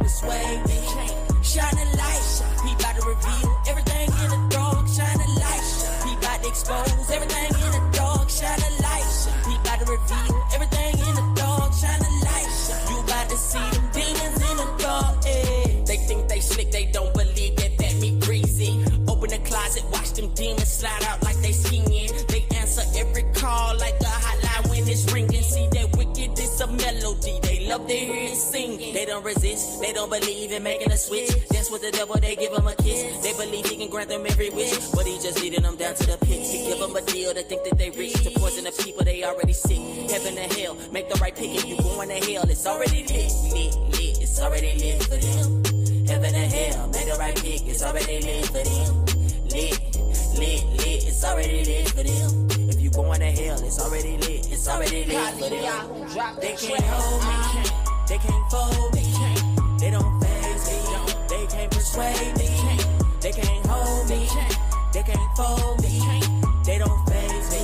persuade me. Shine a light, he about to reveal everything in the dark. Shine a light, he about to expose everything in the dark. Shine a light, he about to reveal everything in the dark. Shine a light, you about to see them demons in the dark. They think they slick, they don't believe that me greasy. Open the closet, watch them demons slide out like they skiing. They answer every call like a hotline when it's ringing. See that wicked, it's a melody. They love to hear it singing. They don't resist, they don't believe in making a switch. That's what the devil, they give them a kiss. They believe he can grant them every wish, but he just leading them down to the pit. To give them a deal, to think that they rich. To poison the people, they already sick. Heaven and hell, make the right pick. If you going to hell, it's already lit. It's already lit for them. Heaven and hell, make the right pick. It's already lit for them. Lit, it's already lit for them. If you going to hell, it's already lit. It's already lit for them. They can't hold me, they can't fold me, they don't phase me, they can't persuade me, they can't hold me, they can't fold me, they don't phase me,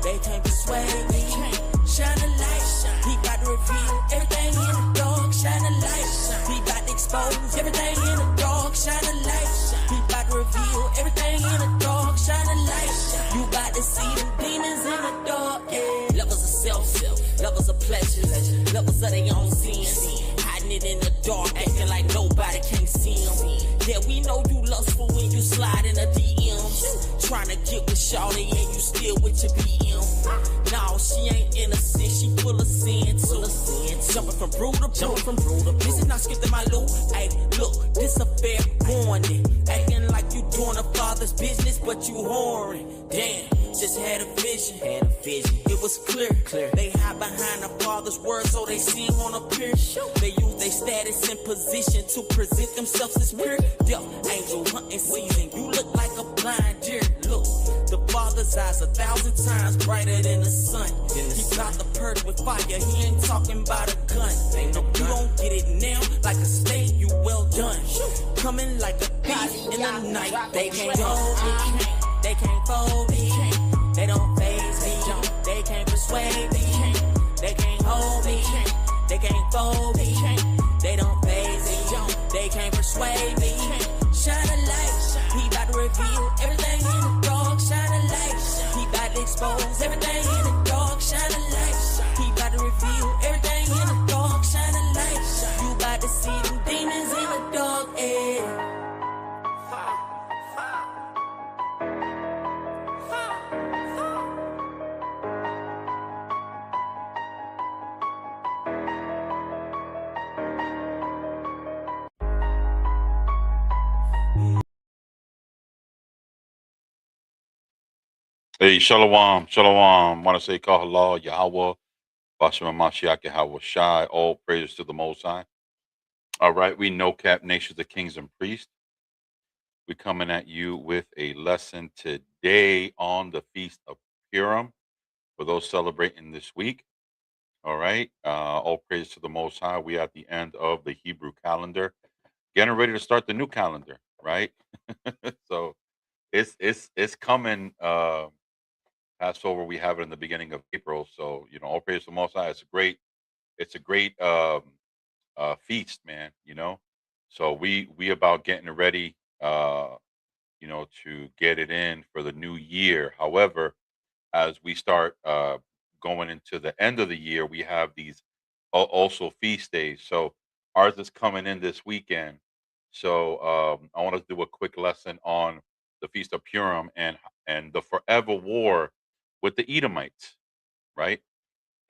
they can't persuade me. Shine a light, he about to reveal everything in the dark. Shine a light, he about to expose everything in the dark. Shine a light, he about to reveal everything in the dark. Shine a light, you about to see them demons in the dark. Levels of self, levels of pleasure, levels of their own sins. Hiding it in the dark, acting like nobody can see them. Yeah, we know you lustful when you slide in the DMs. Trying to get with shawty and you still with your BM. No, she ain't innocent, she full of sin too. Jumping from brew to brew. This is not skipping my loot. Hey, look, this a fair warning. Acting like you doing a father's business, but you whoring. Damn, just had a vision. It was clear. They hide behind the father's word, so they sin won't appear. They use their status and position to present themselves as pure. Death angel hunting season. You look like a blind deer. Look, the father's eyes 1,000 times brighter than the sun. He got the purge with fire. He ain't talking about a gun. Ain't no you don't get it now like a state. You well done. Coming like a thief in the night. They can't hold me. They can't fold me. They don't phase me. They can't persuade me. They can't hold me. They can't fold me. They don't phase me. They can't persuade me. Shine a light. He about to reveal everything in the dark. Shine a light. He about to expose everything in the dark. Shine a light. He about to reveal everything in the dark. Shine a light. You about to see them demons in the dark. Hey, Shalom, Shalom. Want to say Kahala, Yahweh, Bashem Mashiach, Yahweh Shai, all praises to the Most High. All right, we know Cap Nations, the kings and priests. We're coming at you with a lesson today on the Feast of Purim for those celebrating this week. All right, all praises to the Most High. We at the end of the Hebrew calendar, getting ready to start the new calendar, right? So it's coming. Passover, we have it in the beginning of April, so all praise to the Most High. It's a great feast, man. So we about getting ready, to get it in for the new year. However, as we start going into the end of the year, we have these also feast days. So ours is coming in this weekend. So I want to do a quick lesson on the Feast of Purim and the forever war with the Edomites, right?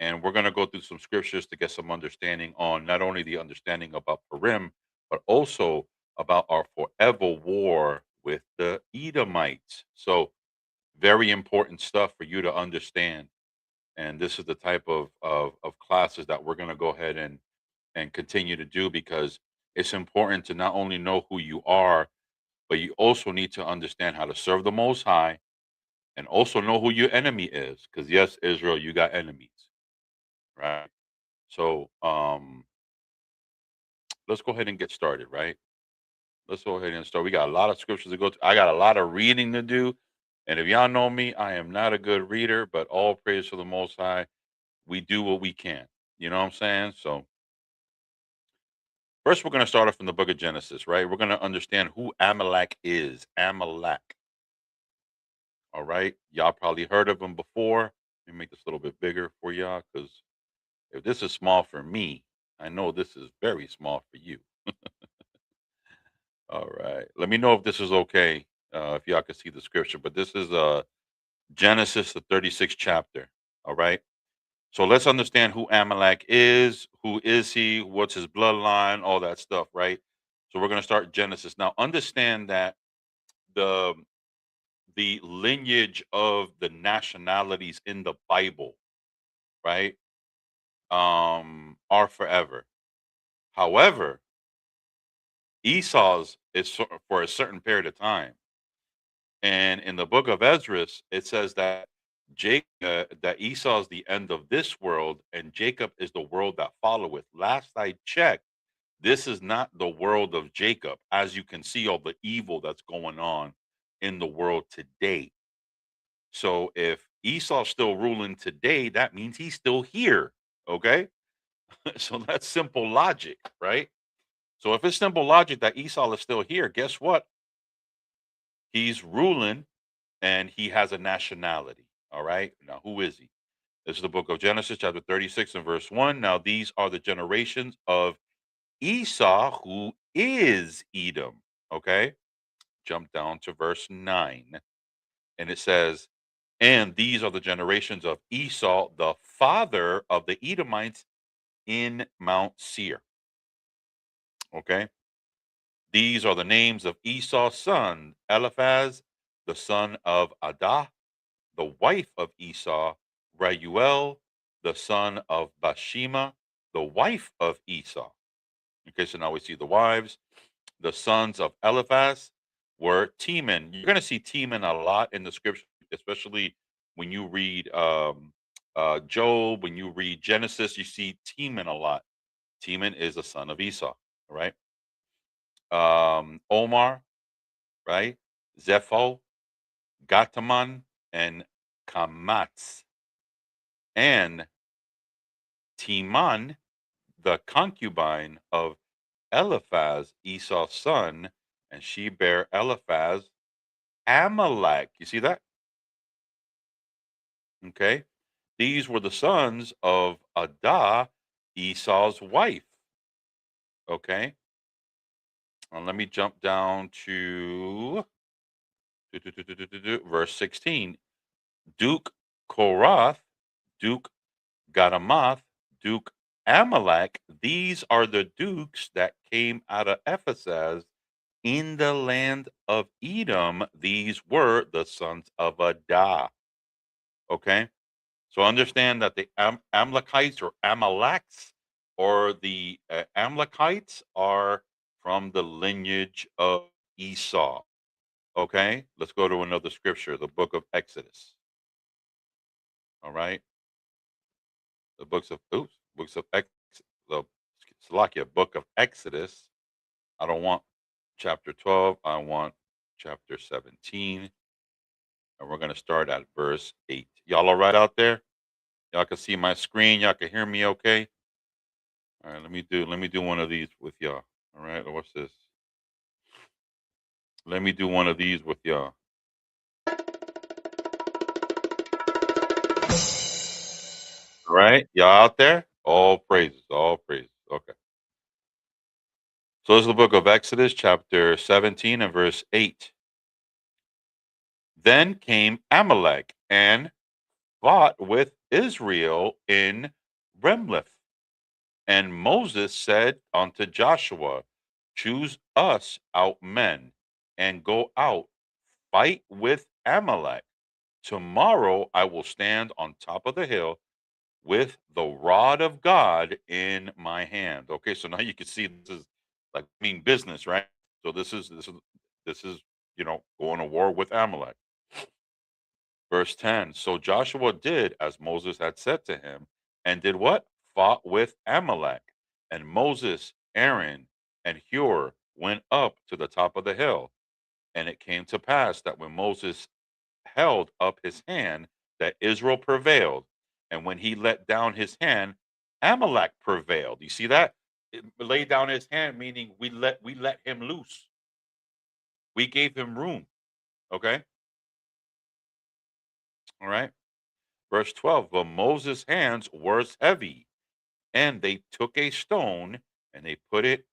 And we're going to go through some scriptures to get some understanding on not only the understanding about Purim, but also about our forever war with the Edomites. So very important stuff for you to understand. And this is the type of classes that we're going to go ahead and continue to do, because it's important to not only know who you are, but you also need to understand how to serve the Most High, and also know who your enemy is. Because yes, Israel, you got enemies, right? So let's go ahead and get started, right? Let's go ahead and start. We got a lot of scriptures to go to. I got a lot of reading to do. And if y'all know me, I am not a good reader, but all praise to the Most High. We do what we can. You know what I'm saying? So First, we're going to start off in the book of Genesis, right? We're going to understand who Amalek is. Amalek. All right. Y'all probably heard of him before. Let me make this a little bit bigger for y'all because if this is small for me, I know this is very small for you. All right. Let me know if this is okay, if y'all can see the scripture. But this is Genesis, the 36th chapter. All right. So let's understand who Amalek is. Who is he? What's his bloodline? All that stuff, right? So we're going to start Genesis. Now, understand that the the lineage of the nationalities in the Bible, right, are forever. However, Esau's is for a certain period of time. And in the book of Esdras, it says that that Esau is the end of this world, and Jacob is the world that followeth. Last I checked, this is not the world of Jacob, as you can see all the evil that's going on in the world today. So if Esau's still ruling today, that means he's still here. Okay. So that's simple logic, right? So if it's simple logic that Esau is still here, guess what? He's ruling and he has a nationality. All right. Now, who is he? This is the book of Genesis, chapter 36 and verse 1. Now, these are the generations of Esau, who is Edom. Okay. Jump down to verse 9. And it says, and these are the generations of Esau, the father of the Edomites in Mount Seir. Okay. These are the names of Esau's son, Eliphaz, the son of Adah, the wife of Esau, Reuel, the son of Bathsheba, the wife of Esau. Okay, so now we see the wives. The sons of Eliphaz were Teman. You're going to see Teman a lot in the scripture, especially when you read Job, when you read Genesis, you see Teman a lot. Teman is a son of Esau, right? Omar, right? Zepho, Gataman, and Kamatz. And Timan, the concubine of Eliphaz, Esau's son, and she bare Eliphaz Amalek. You see that? Okay. These were the sons of Adah, Esau's wife. Okay. Let me jump down to verse 16. Duke Korath, Duke Gadamoth, Duke Amalek. These are the dukes that came out of Ephesus in the land of Edom. These were the sons of Adah. Okay. So understand that the Amalekites or Amaleks or the Amalekites are from the lineage of Esau. Okay. Let's go to another scripture, the book of Exodus. All right. The books of the Salakia, book of Exodus. I don't want chapter 12. I want chapter 17. And we're going to start at verse 8. Y'all all right out there? Y'all can see my screen. Y'all can hear me okay? All right, let me do one of these with y'all. All right, what's this? Let me do one of these with y'all. All right, y'all out there? All praises, all praises. Okay. So this is the book of Exodus, chapter 17 and verse 8. Then came Amalek and fought with Israel in Remlith. And Moses said unto Joshua, choose us out men and go out, fight with Amalek. Tomorrow I will stand on top of the hill with the rod of God in my hand. Okay, so now you can see this is like mean business, right? So this is going to war with Amalek. Verse 10. So Joshua did as Moses had said to him, and did what? Fought with Amalek. And Moses, Aaron, and Hur went up to the top of the hill. And it came to pass that when Moses held up his hand, that Israel prevailed. And when he let down his hand, Amalek prevailed. You see that? lay down his hand, meaning we let him loose. We gave him room. Okay. All right. Verse 12. But Moses' hands were heavy, and they took a stone and they put it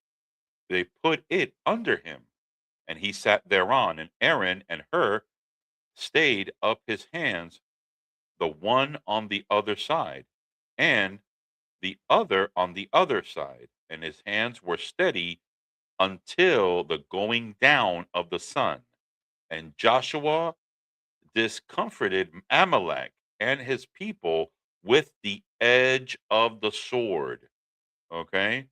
under him, and he sat thereon, and Aaron and Hur stayed up his hands, the one on the other side, and the other on the other side, and his hands were steady until the going down of the sun. And Joshua discomforted Amalek and his people with the edge of the sword. Okay.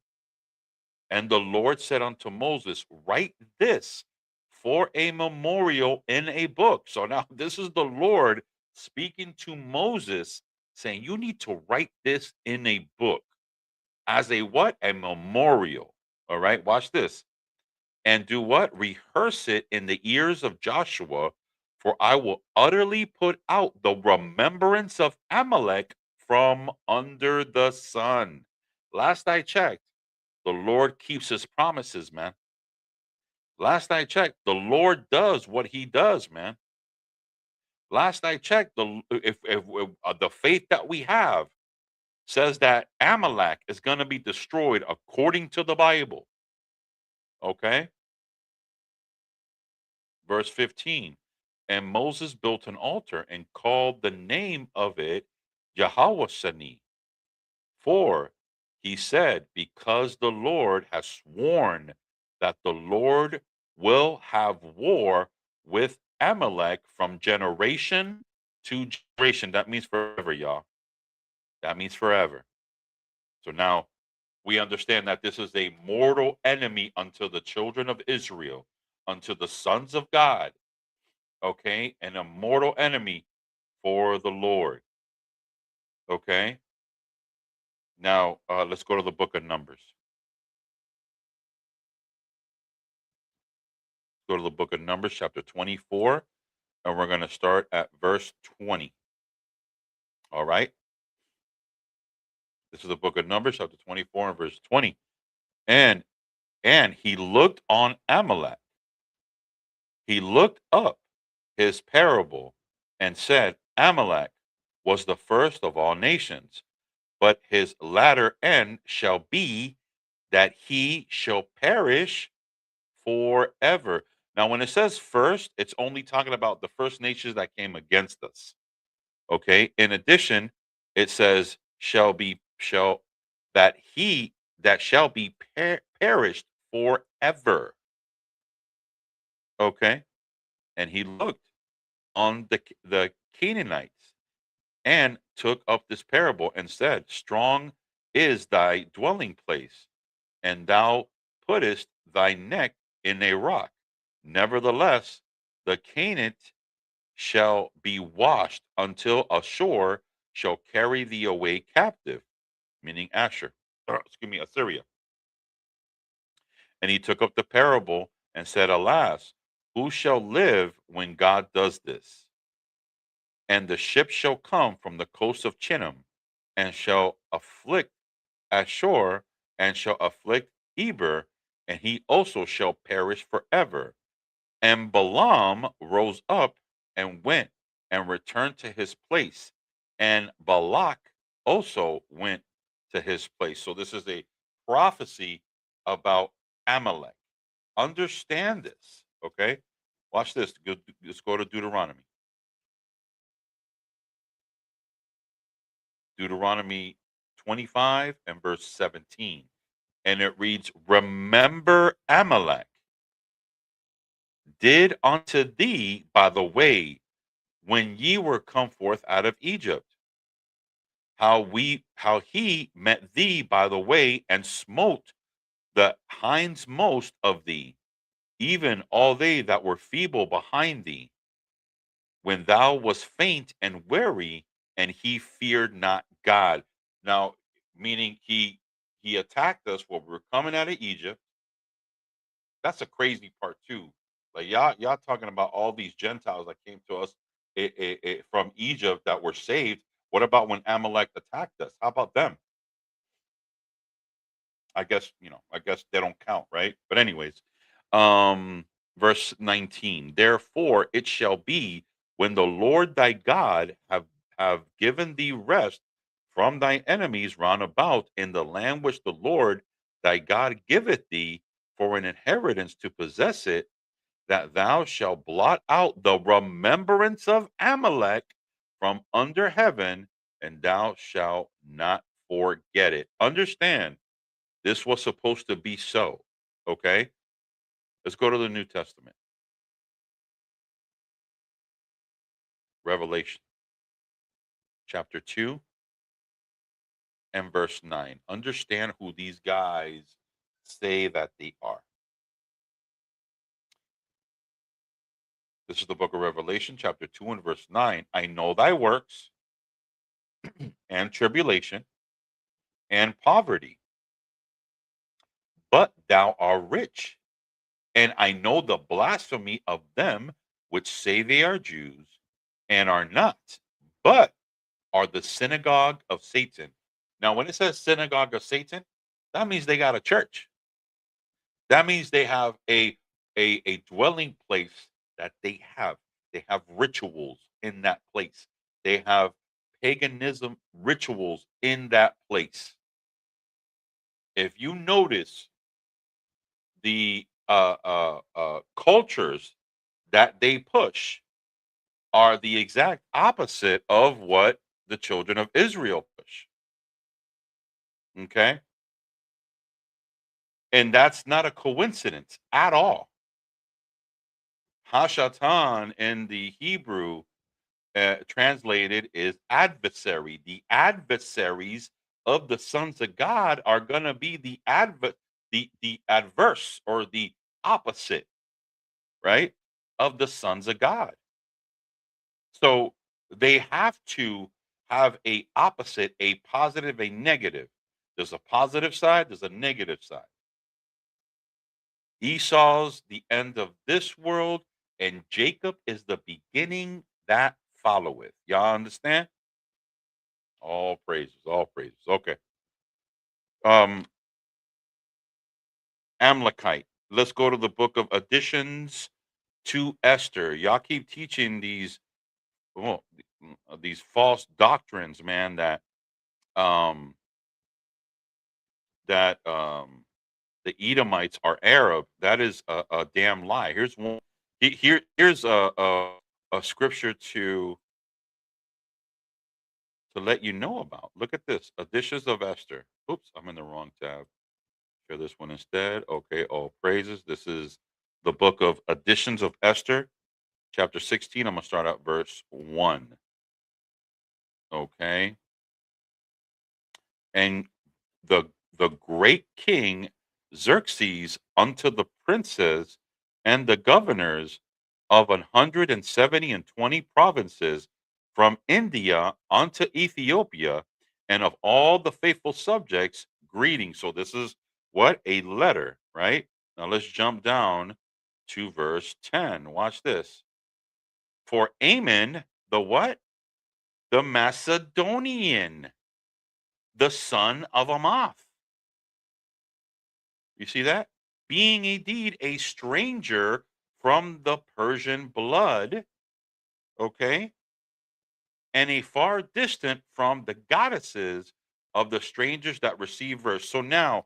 And the Lord said unto Moses, write this for a memorial in a book. So now this is the Lord speaking to Moses, saying, you need to write this in a book as a what? A memorial. All right. Watch this. And do what? Rehearse it in the ears of Joshua, for I will utterly put out the remembrance of Amalek from under the sun. Last I checked, the Lord keeps his promises, man. Last I checked, the Lord does what he does, man. Last I checked, if the faith that we have says that Amalek is going to be destroyed according to the Bible. Okay? Verse 15. And Moses built an altar and called the name of it Yahweh, for he said, because the Lord has sworn that the Lord will have war with Amalek from generation to generation. That means forever, y'all. That means forever. So now we understand that this is a mortal enemy unto the children of Israel, unto the sons of God. Okay. And a mortal enemy for the Lord. Okay. Now let's go to the book of Numbers. Go to the book of Numbers, chapter 24, and we're going to start at verse 20. All right. This is the book of Numbers, chapter 24, and verse 20. And he looked on Amalek. He looked up his parable and said, Amalek was the first of all nations, but his latter end shall be that he shall perish forever. Now, when it says first, it's only talking about the first nations that came against us. Okay. In addition, it says shall that he that shall be perished forever. Okay. And he looked on the Canaanites and took up this parable and said, strong is thy dwelling place, and thou puttest thy neck in a rock. Nevertheless, the Canaanite shall be washed until ashore shall carry thee away captive, meaning Asher, Assyria. And he took up the parable and said, alas, who shall live when God does this? And the ship shall come from the coast of Chinnim, and shall afflict Ashur, and shall afflict Eber, and he also shall perish forever. And Balaam rose up and went and returned to his place, and Balak also went to his place. So this is a prophecy about Amalek. Understand this, okay? Watch this. Let's go to Deuteronomy. Deuteronomy 25 and verse 17. And it reads, remember Amalek did unto thee by the way when ye were come forth out of Egypt, how he met thee by the way and smote the hindmost of thee, even all they that were feeble behind thee, when thou wast faint and weary, and he feared not God. Now, meaning he attacked us when we were coming out of Egypt. That's a crazy part too. Like y'all talking about all these Gentiles that came to us from Egypt that were saved. What about when Amalek attacked us? How about them? I guess, I guess they don't count, right? But anyways, um, verse 19. Therefore it shall be when the Lord thy God have given thee rest from thy enemies round about in the land which the Lord thy God giveth thee for an inheritance to possess it, that thou shalt blot out the remembrance of Amalek from under heaven, and thou shalt not forget it. Understand, this was supposed to be so. Okay? Let's go to the New Testament. Revelation chapter 2 and verse 9. Understand who these guys say that they are. This is the book of Revelation, chapter 2 and verse 9. I know thy works and tribulation and poverty, but thou art rich. And I know the blasphemy of them which say they are Jews and are not, but are the synagogue of Satan. Now, when it says synagogue of Satan, that means they got a church. That means they have a dwelling place that they have. They have rituals in that place. They have paganism rituals in that place. If you notice the cultures that they push are the exact opposite of what the children of Israel push. Okay. And that's not a coincidence at all. Hashatan in the Hebrew translated is adversary. The adversaries of the sons of God are going to be the adverse or the opposite, right, of the sons of God. So they have to have a opposite, a positive, a negative. There's a positive side, there's a negative side. Esau's the end of this world, and Jacob is the beginning that followeth. Y'all understand? All praises, all praises. Okay. Um, Amalekite. Let's go to the book of additions to Esther. Y'all keep teaching well, these false doctrines, man, um that the Edomites are Arab. That is a damn lie. Here's one. Here's a scripture to let you know about. Look at this. Additions of Esther. Oops, I'm in the wrong tab. Share this one instead. Okay, all praises. This is the book of Additions of Esther, chapter 16. I'm gonna start at verse 1. Okay. And the great king Xerxes unto the princes and the governors of 170 and 20 provinces from India unto Ethiopia, and of all the faithful subjects, greeting. So this is what? A letter, right? Now let's jump down to verse 10. Watch this. For Ammon, the what? The Macedonian, the son of Amath. You see that? Being indeed a stranger from the Persian blood, okay, and a far distant from the goddesses of the strangers that receive verse. So now,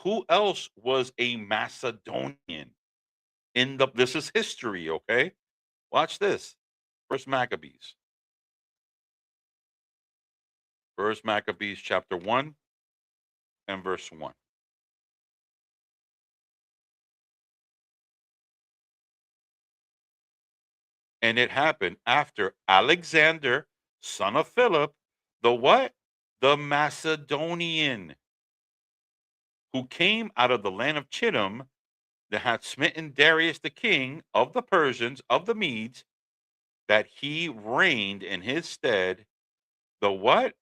who else was a Macedonian in the? This is history, okay. Watch this. First Maccabees. First Maccabees, chapter 1 and verse 1. And it happened after Alexander, son of Philip, the what? The Macedonian, who came out of the land of Chittim, that had smitten Darius the king of the Persians, of the Medes, that he reigned in his stead, the what?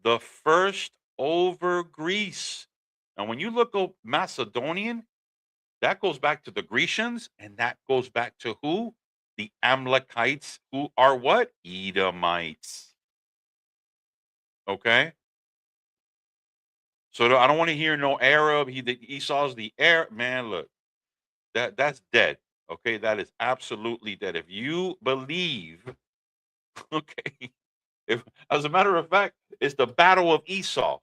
The first over Greece. And when you look up Macedonian, that goes back to the Grecians, and that goes back to who? The Amalekites, who are what? Edomites. Okay. So I don't want to hear no Arab. Esau's the Arab man. Look, that's dead. Okay, that is absolutely dead. If you believe, okay, if as a matter of fact, it's the battle of Esau.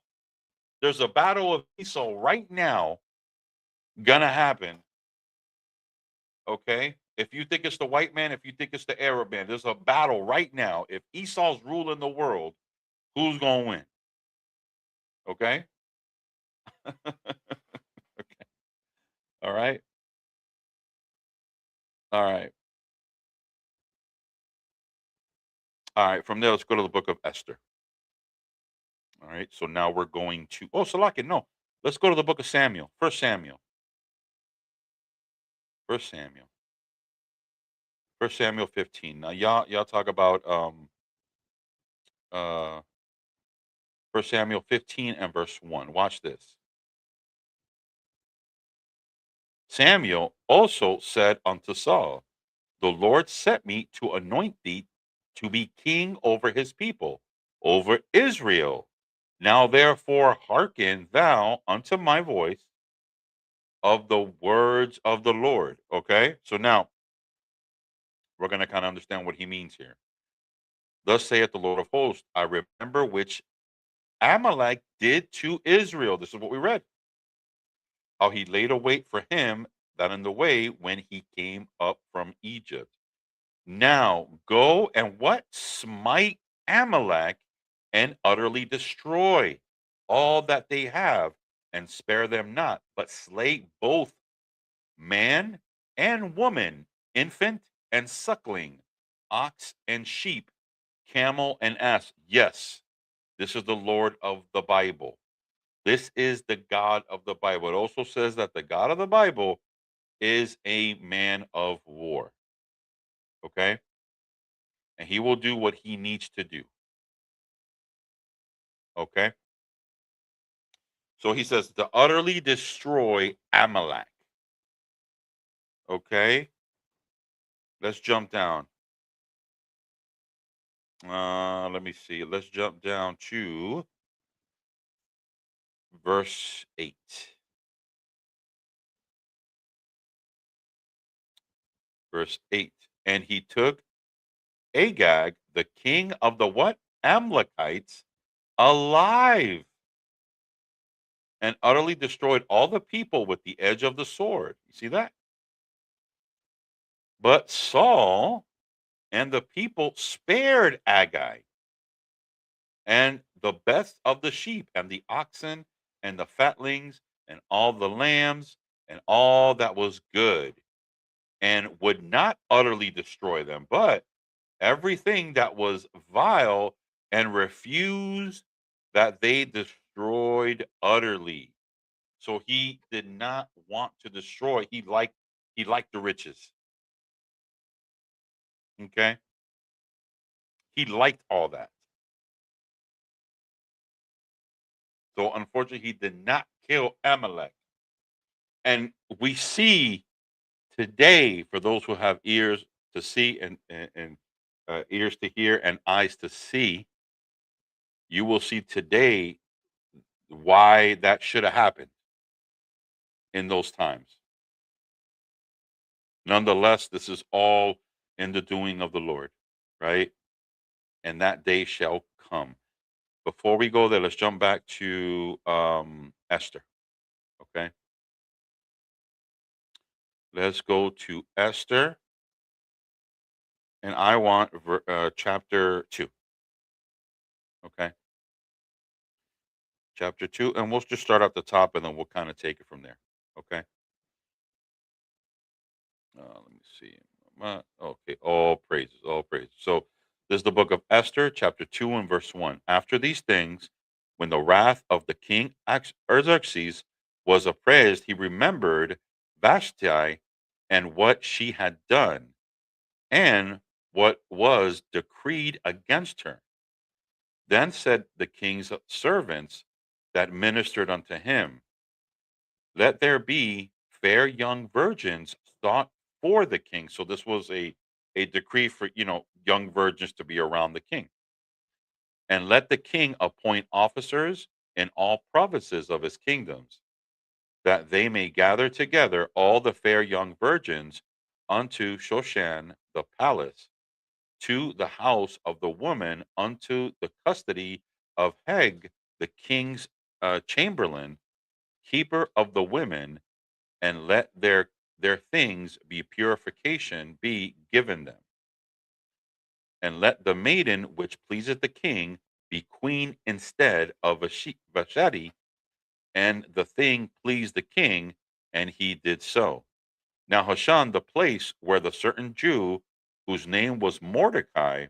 There's a battle of Esau right now gonna happen. Okay, if you think it's the white man, if you think it's the Arab man, there's a battle right now. If Esau's ruling the world, who's gonna win? Okay, all right, all right, all right. From there, let's go to the book of Esther. All right. So now we're going to Salakia, no. Let's go to the book of Samuel. First Samuel. First Samuel. First Samuel 15. Now y'all talk about uh First Samuel 15 and verse 1. Watch this. Samuel also said unto Saul, the Lord sent me to anoint thee to be king over his people, over Israel. Now therefore hearken thou unto my voice of the words of the Lord. Okay? So now we're going to kind of understand what he means here. Thus saith the Lord of hosts, I remember which Amalek did to Israel. This is what we read. How he laid a wait for him that in the way when he came up from Egypt. Now go and what? Smite Amalek and utterly destroy all that they have and spare them not, but slay both man and woman, infant and suckling, ox and sheep, camel and ass. Yes, this is the Lord of the Bible. This is the God of the Bible. It also says that the God of the Bible is a man of war. Okay? And he will do what he needs to do. Okay? So he says to utterly destroy Amalek. Okay? Let's jump down. Let me see. Let's jump down to verse 8. Verse 8. And he took Agag, the king of the what? Amalekites, alive, and utterly destroyed all the people with the edge of the sword. You see that? But Saul and the people spared Agag and the best of the sheep and the oxen and the fatlings and all the lambs and all that was good, and would not utterly destroy them, but everything that was vile and refused that they destroyed utterly. So he did not want to destroy. He liked the riches. Okay. He liked all that. So unfortunately, he did not kill Amalek. And we see today, for those who have ears to see and ears to hear and eyes to see, you will see today why that should have happened in those times. Nonetheless, this is all in the doing of the Lord, right? And that day shall come. Before we go there, let's jump back to Esther. Okay. Let's go to Esther. And I want chapter 2. Okay. Chapter 2. And we'll just start at the top and then we'll kind of take it from there. Okay. Let me see. Okay. All praises. All praises. So this is the book of Esther, chapter 2 and verse 1. After these things, when the wrath of the king Artaxerxes was appraised, he remembered Vashti and what she had done and what was decreed against her. Then said the king's servants that ministered unto him, let there be fair young virgins sought for the king. So this was a decree for young virgins to be around the king. And let the king appoint officers in all provinces of his kingdoms, that they may gather together all the fair young virgins unto Shoshan the palace, to the house of the woman, unto the custody of Heg, the king's chamberlain, keeper of the women, and let their things be purification be given them, and let the maiden which pleaseth the king be queen instead of Vashti, and the thing pleased the king, and he did so. Now Hushan, the place where the certain Jew, whose name was Mordecai,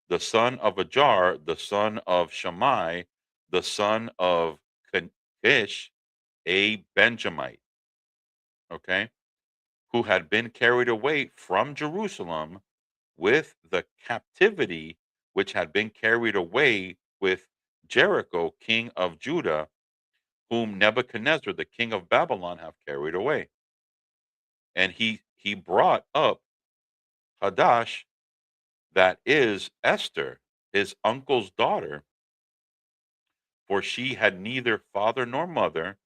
the son of Ajar, the son of Shammai, the son of Kish, a Benjamite, okay, who had been carried away from Jerusalem with the captivity which had been carried away with Jericho, king of Judah, whom Nebuchadnezzar, the king of Babylon, have carried away. And he brought up Hadash, that is Esther, his uncle's daughter, for she had neither father nor mother,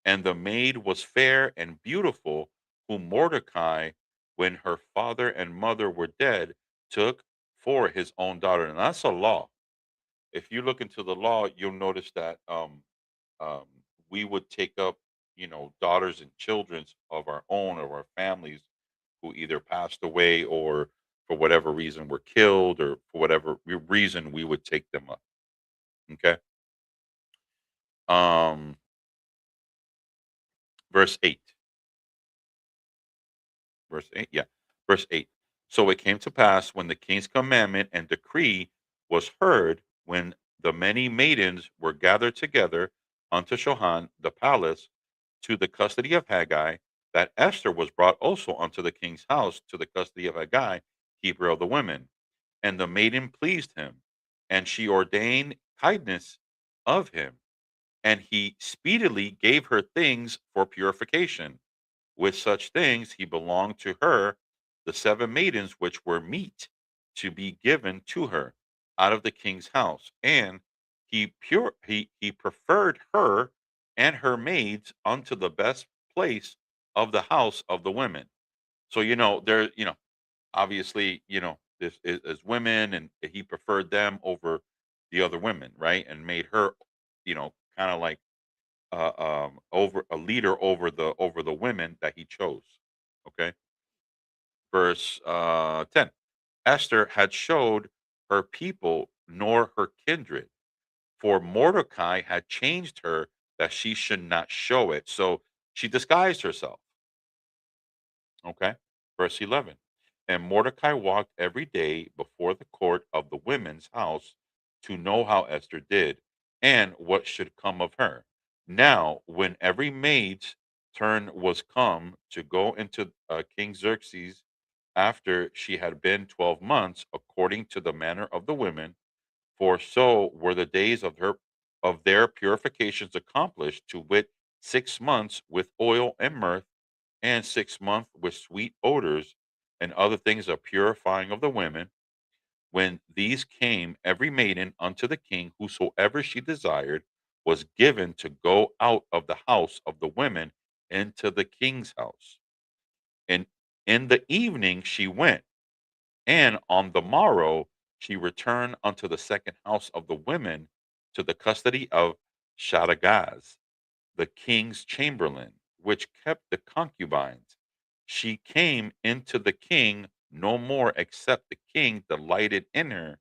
and the maid was fair and beautiful, whom Mordecai, when her father and mother were dead, took for his own daughter. And that's a law. If you look into the law, you'll notice that um, we would take up, daughters and children's of our own, of our families, who either passed away or for whatever reason were killed, or for whatever reason we would take them up. Okay. Um, verse 8. Verse 8, yeah. Verse 8. So it came to pass when the king's commandment and decree was heard, when the many maidens were gathered together unto Shohan the palace, to the custody of Haggai, that Esther was brought also unto the king's house to the custody of Haggai, keeper of the women. And the maiden pleased him, and she ordained kindness of him, and he speedily gave her things for purification. With such things he belonged to her, the seven maidens which were meet to be given to her out of the king's house, and he preferred her and her maids unto the best place of the house of the women. So there, obviously, this is women, and he preferred them over the other women, right? And made her, kind of like over a leader over the women that he chose. Okay, verse 10. Esther had showed her people nor her kindred, for Mordecai had changed her that she should not show it. So she disguised herself. Okay, verse 11. And Mordecai walked every day before the court of the women's house to know how Esther did and what should come of her. Now, when every maid's turn was come to go into King Xerxes, after she had been 12 months, according to the manner of the women, for so were the days of their purifications accomplished, to wit, 6 months with oil and myrrh, and 6 months with sweet odors, and other things of purifying of the women. When these came, every maiden unto the king, whosoever she desired, was given to go out of the house of the women into the king's house. And in the evening she went, and on the morrow she returned unto the second house of the women, to the custody of Shadagaz, the king's chamberlain, which kept the concubines. She came into the king no more, except the king delighted in her,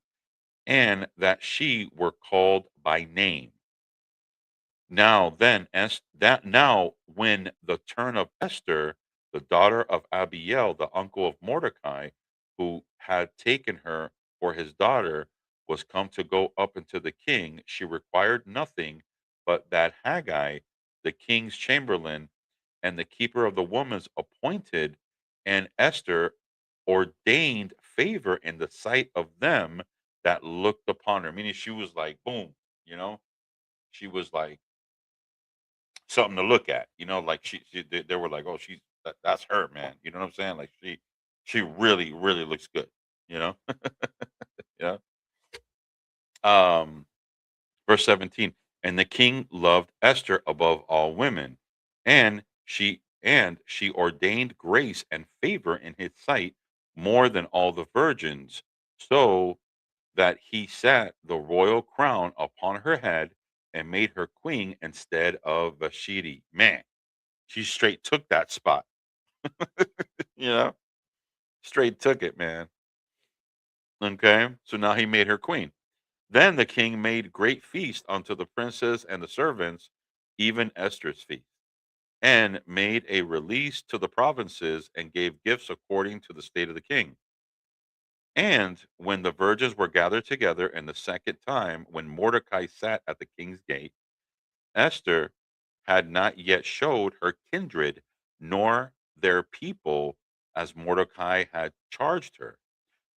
and that she were called by name. Now then, as that now when the turn of Esther, the daughter of Abiel, the uncle of Mordecai, who had taken her for his daughter, was come to go up into the king, she required nothing but that Haggai, the king's chamberlain, and the keeper of the woman's appointed, and Esther ordained favor in the sight of them that looked upon her. Meaning she was like, boom, she was like something to look at, like they were like, "Oh, that's her, man." You know what I'm saying? Like she really, really looks good, you know? Yeah. Um, verse 17. And the king loved Esther above all women, and she ordained grace and favor in his sight more than all the virgins, so that he set the royal crown upon her head and made her queen instead of Vashti. Man, she straight took that spot, you know, straight took it, man. Okay, so now he made her queen. Then the king made great feast unto the princes and the servants, even Esther's feast, and made a release to the provinces and gave gifts according to the state of the king. And when the virgins were gathered together in the second time, when Mordecai sat at the king's gate, Esther had not yet showed her kindred nor their people as Mordecai had charged her.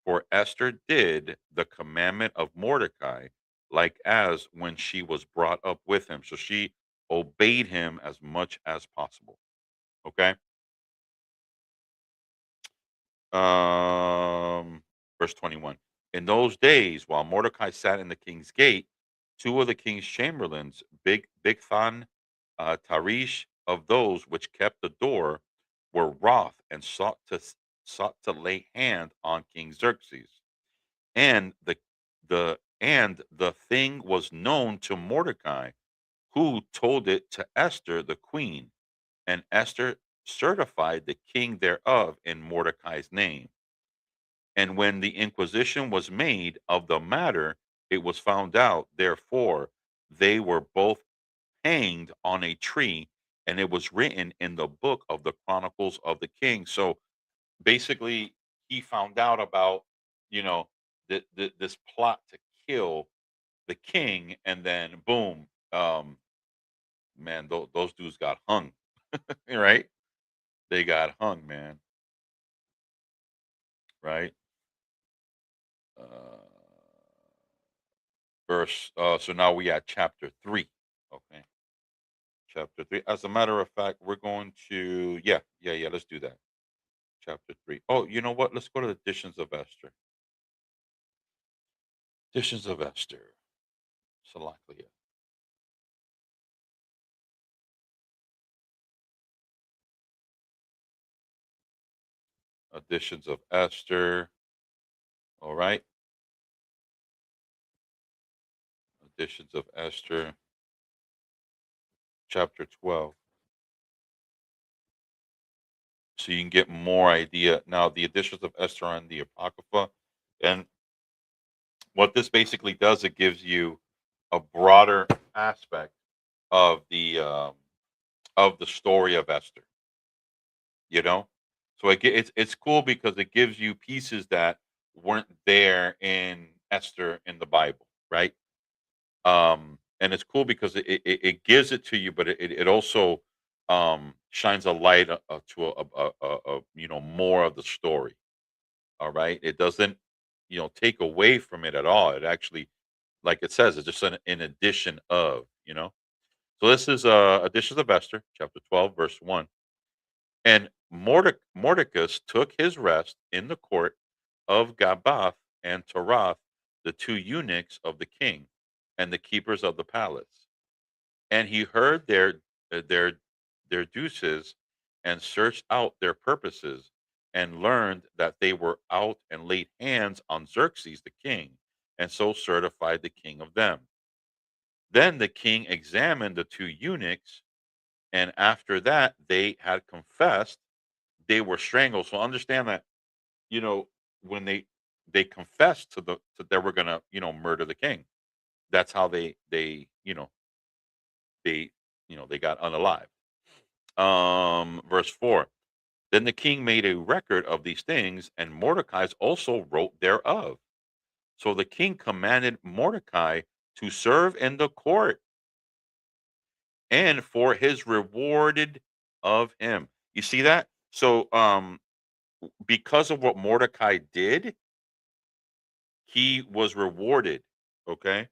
For Esther did the commandment of Mordecai, like as when she was brought up with him. So she obeyed him as much as possible. Okay. Um, Verse 21. In those days, while Mordecai sat in the king's gate, two of the king's chamberlains, Bigthan, Tarish, of those which kept the door, were wroth and sought to lay hand on King Xerxes. And the thing was known to Mordecai, who told it to Esther the queen, and Esther certified the king thereof in Mordecai's name. And when the inquisition was made of the matter, it was found out, therefore, they were both hanged on a tree, and it was written in the book of the Chronicles of the King. So basically, he found out about, you know, this plot to kill the king, and then boom, man, those dudes got hung, right? They got hung, man, right? Uh, so now we at chapter 3. Okay, chapter 3. As a matter of fact, we're going to, yeah, let's do that. Chapter 3. Oh, you know what? Let's go to the editions of Esther. Editions of Esther. Salaklia. Editions of Esther. All right. Editions of Esther. Chapter 12. So you can get more idea. Now, the editions of Esther and the Apocrypha. And what this basically does, it gives you a broader aspect of the story of Esther. You know, so it's cool because it gives you pieces that weren't there in Esther in the Bible, right? And it's cool because it gives it to you, but it also shines a light to more of the story. All right, it doesn't take away from it at all. It actually, like it says, it's just an addition of. So this is Additions of Esther, chapter 12, verse 1. And Mordecai took his rest in the court of Gabath and Tarath, the two eunuchs of the king, and the keepers of the palace. And he heard their deuces, and searched out their purposes, and learned that they were out, and laid hands on Xerxes the king, and so certified the king of them. Then the king examined the two eunuchs, and after that they had confessed, they were strangled. So understand that, you know, when they confessed to they were gonna, murder the king. That's how they got unalived. Verse 4. Then the king made a record of these things, and Mordecai also wrote thereof. So the king commanded Mordecai to serve in the court, and for his rewarded of him. You see that? So because of what Mordecai did, he was rewarded. Okay.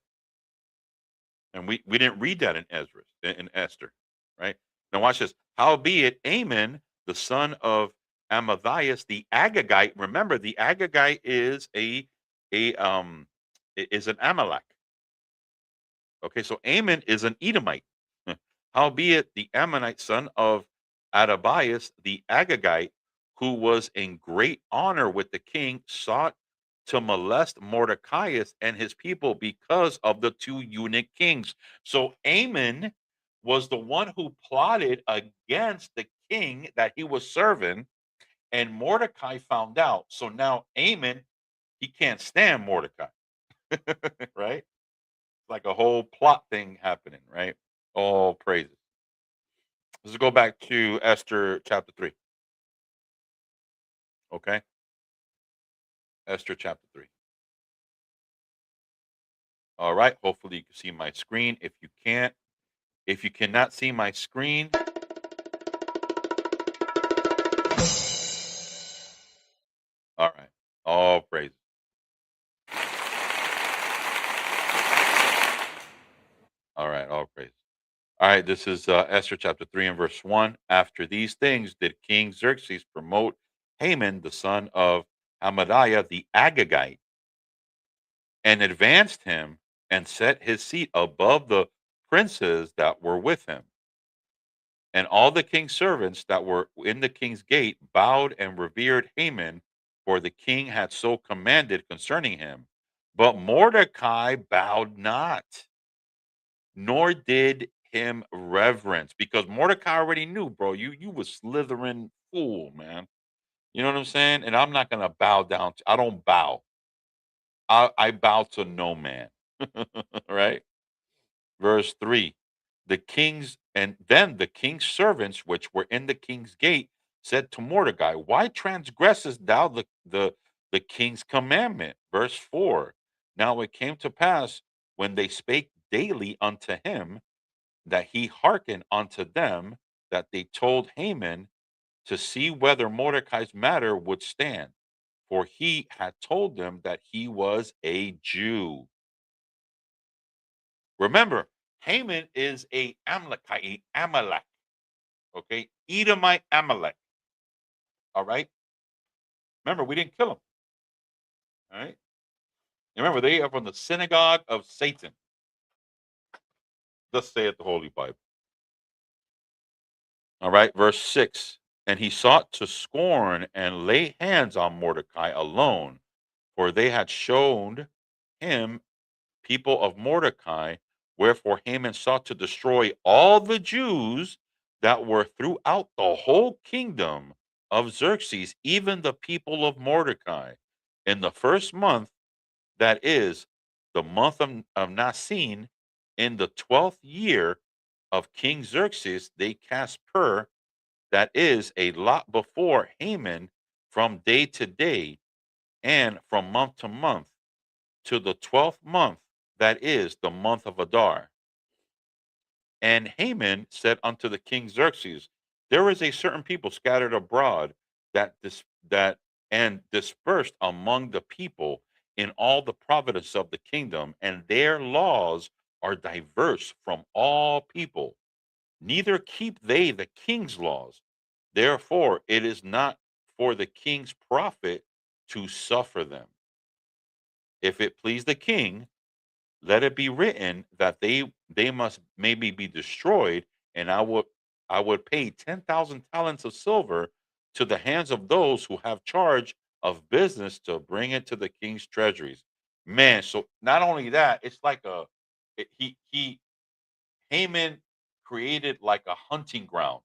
And we didn't read that in Esther, right? Now watch this. Howbeit Aman, the son of Amazias the Agagite. Remember, the Agagite is a is an Amalek. Okay, so Ammon is an Edomite. Howbeit the Ammonite son of Adabias the Agagite, who was in great honor with the king, sought to molest Mordecai and his people because of the two eunuch kings. So Ammon was the one who plotted against the king that he was serving, and Mordecai found out. So now Ammon, he can't stand Mordecai, right? Like a whole plot thing happening, right? All praises. Let's go back to Esther chapter 3. Okay. Esther chapter 3. All right. Hopefully you can see my screen. If you cannot see my screen, all right. All praises. All right. All praises. All right. This is Esther chapter 3 and verse 1. After these things did King Xerxes promote Haman, the son of Hamadiah the Agagite, and advanced him and set his seat above the princes that were with him. And all the king's servants that were in the king's gate bowed and revered Haman, for the king had so commanded concerning him. But Mordecai bowed not, nor did him reverence, because Mordecai already knew, bro, you was slithering fool, man. You know what I'm saying? And I'm not gonna bow down. I don't bow. I bow to no man. Right? Verse 3. The king's servants which were in the king's gate said to Mordecai, why transgressest thou the king's commandment? Verse 4. Now it came to pass, when they spake daily unto him, that he hearkened unto them, that they told Haman to see whether Mordecai's matter would stand, for he had told them that he was a Jew. Remember, Haman is a Amalekite, Amalek, okay? Edomite Amalek, all right? Remember, we didn't kill him, all right? Remember, they are from the synagogue of Satan. Thus saith the Holy Bible. All right, verse 6. And he sought to scorn and lay hands on Mordecai alone, for they had shown him people of Mordecai. Wherefore Haman sought to destroy all the Jews that were throughout the whole kingdom of Xerxes, even the people of Mordecai. In the first month, that is the month of Nisan, in the 12th year of King Xerxes, they cast pur, that is a lot before Haman, from day to day and from month to month, to the 12th month, that is the month of Adar. And Haman said unto the king Xerxes, there is a certain people scattered abroad that and dispersed among the people in all the provinces of the kingdom, and their laws are diverse from all people. Neither keep they the king's laws. Therefore, it is not for the king's profit to suffer them. If it please the king, let it be written that they must maybe be destroyed, and I would pay 10,000 talents of silver to the hands of those who have charge of business to bring it to the king's treasuries. Man, so not only that, it's like he Haman created like a hunting ground,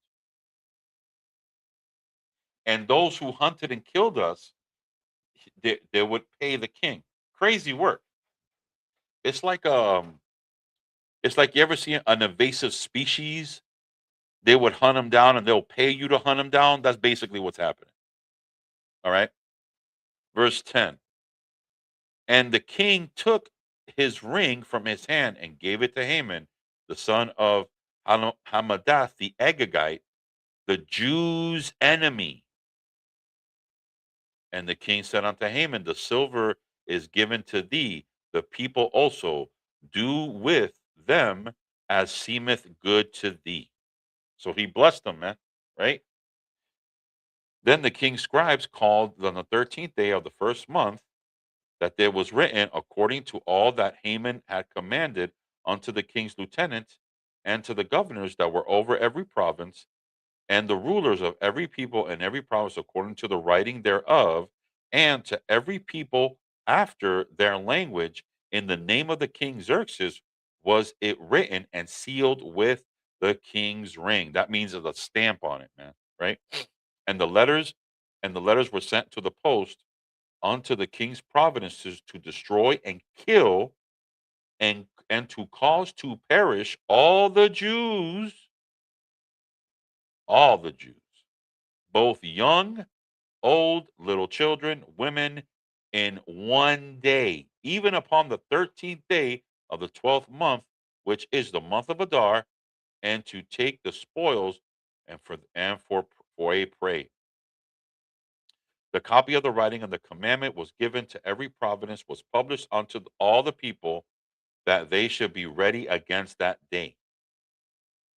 and those who hunted and killed us, they would pay the king. Crazy work. It's like it's like, you ever see an invasive species? They would hunt them down and they'll pay you to hunt them down. That's basically what's happening. All right. Verse 10. And the king took his ring from his hand and gave it to Haman, the son of Hamadath the Agagite, the Jews' enemy. And the king said unto Haman, the silver is given to thee, the people also do with them as seemeth good to thee. So he blessed them, man, right? Then the king's scribes called on the 13th day of the first month, that there was written according to all that Haman had commanded unto the king's lieutenants and to the governors that were over every province and the rulers of every people and every province according to the writing thereof, and to every people after their language, in the name of the king Xerxes, was it written and sealed with the king's ring. That means there's a stamp on it, man, right? And the letters, and the letters were sent to the post unto the king's provinces to destroy and kill and to cause to perish all the Jews, both young, old, little children, women, in one day, even upon the 13th day of the 12th month, which is the month of Adar, and to take the spoils and for a prey. The copy of the writing of the commandment was given to every province, was published unto all the people, that they should be ready against that day.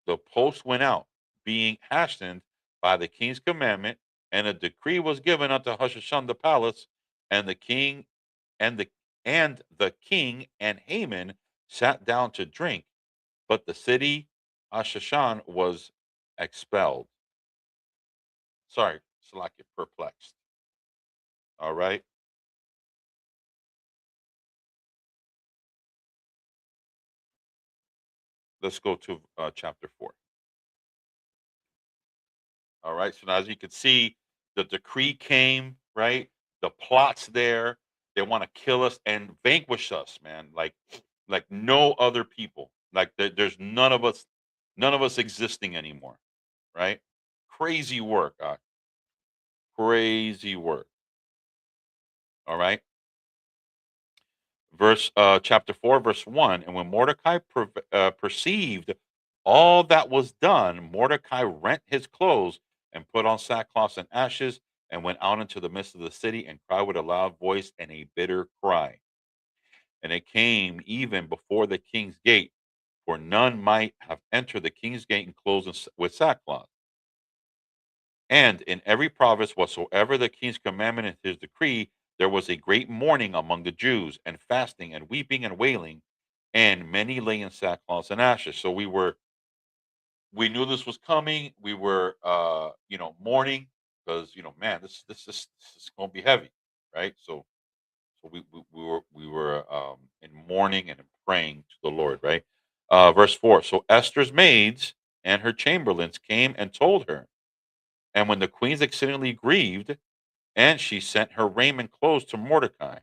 The post went out, being hastened by the king's commandment, and a decree was given unto Hushashan the palace, and the king and the king and Haman sat down to drink, but the city Hushashan was expelled. Sorry, Salakia, perplexed. All right, let's go to chapter 4. All right. So now, as you can see, the decree came, right? The plot's there. They want to kill us and vanquish us, man. Like no other people. Like there's none of us existing anymore, right? Crazy work, crazy work. All right. Chapter 4, verse 1. And when Mordecai perceived all that was done, Mordecai rent his clothes and put on sackcloth and ashes and went out into the midst of the city and cried with a loud voice and a bitter cry. And it came even before the king's gate, for none might have entered the king's gate and clothes with sackcloth. And in every province whatsoever the king's commandment and his decree, there was a great mourning among the Jews, and fasting, and weeping, and wailing, and many lay in sackcloth and ashes. So we knew this was coming. We were mourning because man, this is gonna be heavy, right? So we were in mourning and in praying to the Lord, right? Verse 4. So Esther's maids and her chamberlains came and told her. And when the queen's exceedingly grieved, and she sent her raiment clothes to Mordecai,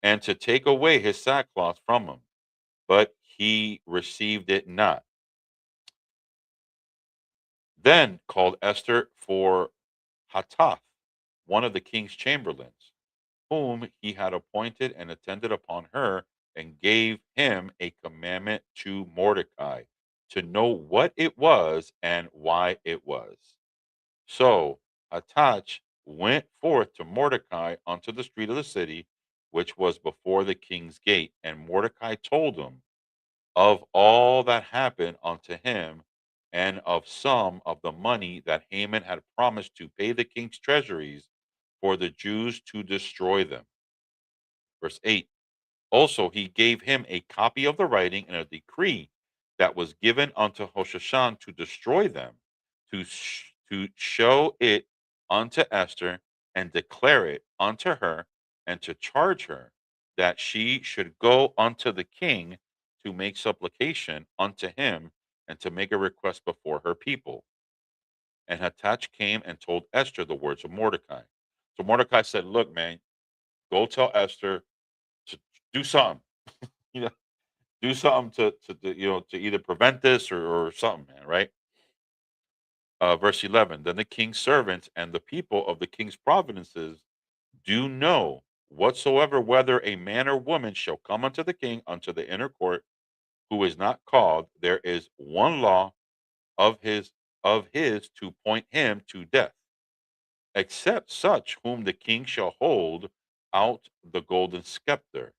and to take away his sackcloth from him, but he received it not. Then called Esther for Hatath, one of the king's chamberlains, whom he had appointed and attended upon her, and gave him a commandment to Mordecai to know what it was and why it was. So Attach went forth to Mordecai unto the street of the city, which was before the king's gate. And Mordecai told him of all that happened unto him, and of some of the money that Haman had promised to pay the king's treasuries for the Jews to destroy them. Verse 8. Also, he gave him a copy of the writing and a decree that was given unto Hoshashan to destroy them, to show it unto Esther and declare it unto her, and to charge her that she should go unto the king to make supplication unto him and to make a request before her people. And Hattach came and told Esther the words of Mordecai. So Mordecai said, "Look, man, go tell Esther to do something. You know, do something to either prevent this or something, man, right?" Verse 11. Then the king's servants and the people of the king's provinces do know whatsoever whether a man or woman shall come unto the king unto the inner court, who is not called, there is one law of his to point him to death, except such whom the king shall hold out the golden scepter,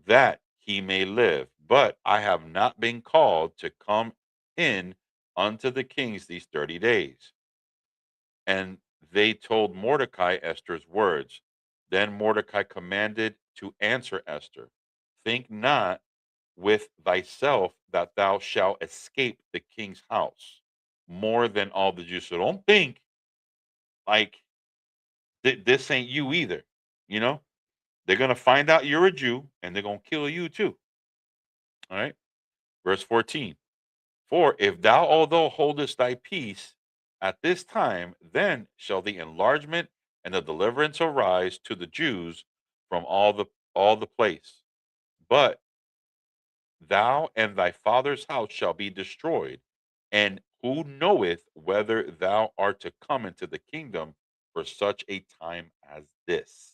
that he may live. But I have not been called to come in unto the kings these 30 days. And they told Mordecai Esther's words. Then Mordecai commanded to answer Esther, think not with thyself that thou shalt escape the king's house more than all the Jews. So don't think like this ain't you either. You know, they're going to find out you're a Jew and they're going to kill you too. All right. Verse 14. For if thou although holdest thy peace at this time, then shall the enlargement and the deliverance arise to the Jews from all the place. But thou and thy father's house shall be destroyed. And who knoweth whether thou art to come into the kingdom for such a time as this?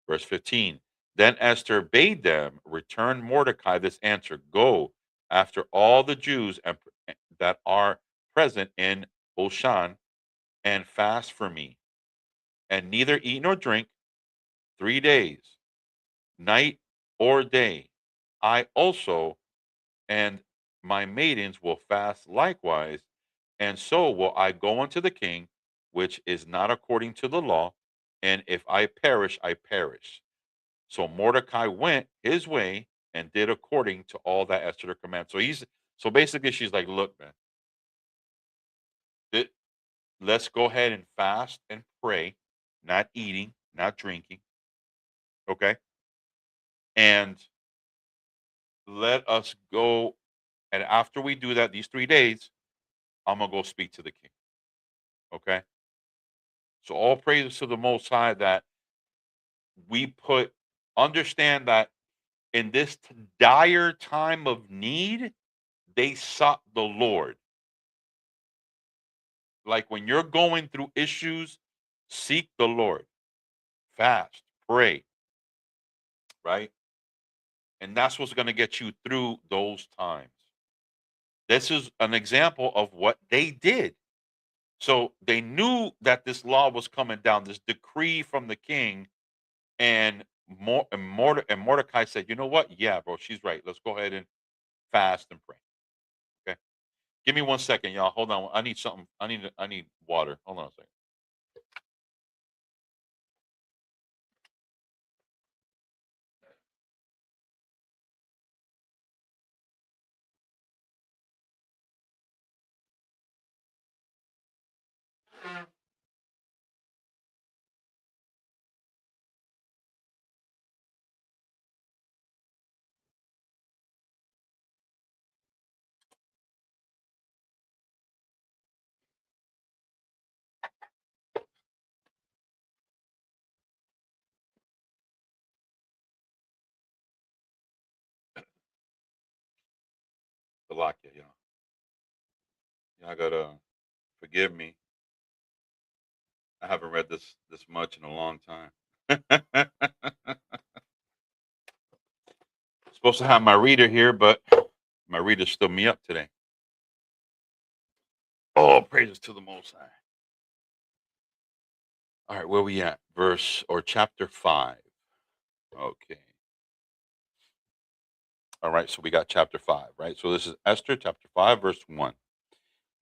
Verse 15. Then Esther bade them return Mordecai this answer: Go after all the Jews that are present in Oshan and fast for me, and neither eat nor drink 3 days, night or day. I also and my maidens will fast likewise, and so will I go unto the king, which is not according to the law, and if I perish, I perish. So Mordecai went his way and did according to all that Esther commanded. So basically she's like, look, man, th- let's go ahead and fast and pray, not eating, not drinking, okay? And let us go. And after we do that, these 3 days, I'm gonna go speak to the king. Okay. So all praises to the Most High that we understand that in this dire time of need, they sought the Lord. Like when you're going through issues, seek the Lord, fast, pray, right? And that's what's going to get you through those times. This is an example of what they did. So they knew that this law was coming down, this decree from the king, and Mordecai said, "You know what? Yeah, bro, she's right. Let's go ahead and fast and pray." Okay, give me 1 second, y'all. Hold on. I need something. I need water. Hold on a second. Salakia, y'all. Y'all gotta forgive me. I haven't read this much in a long time. Supposed to have my reader here, but my reader stood me up today. Oh, praises to the Most High. All right, where we at? Verse or chapter 5. Okay. All right, so we got chapter 5, right? So this is Esther chapter 5, verse 1.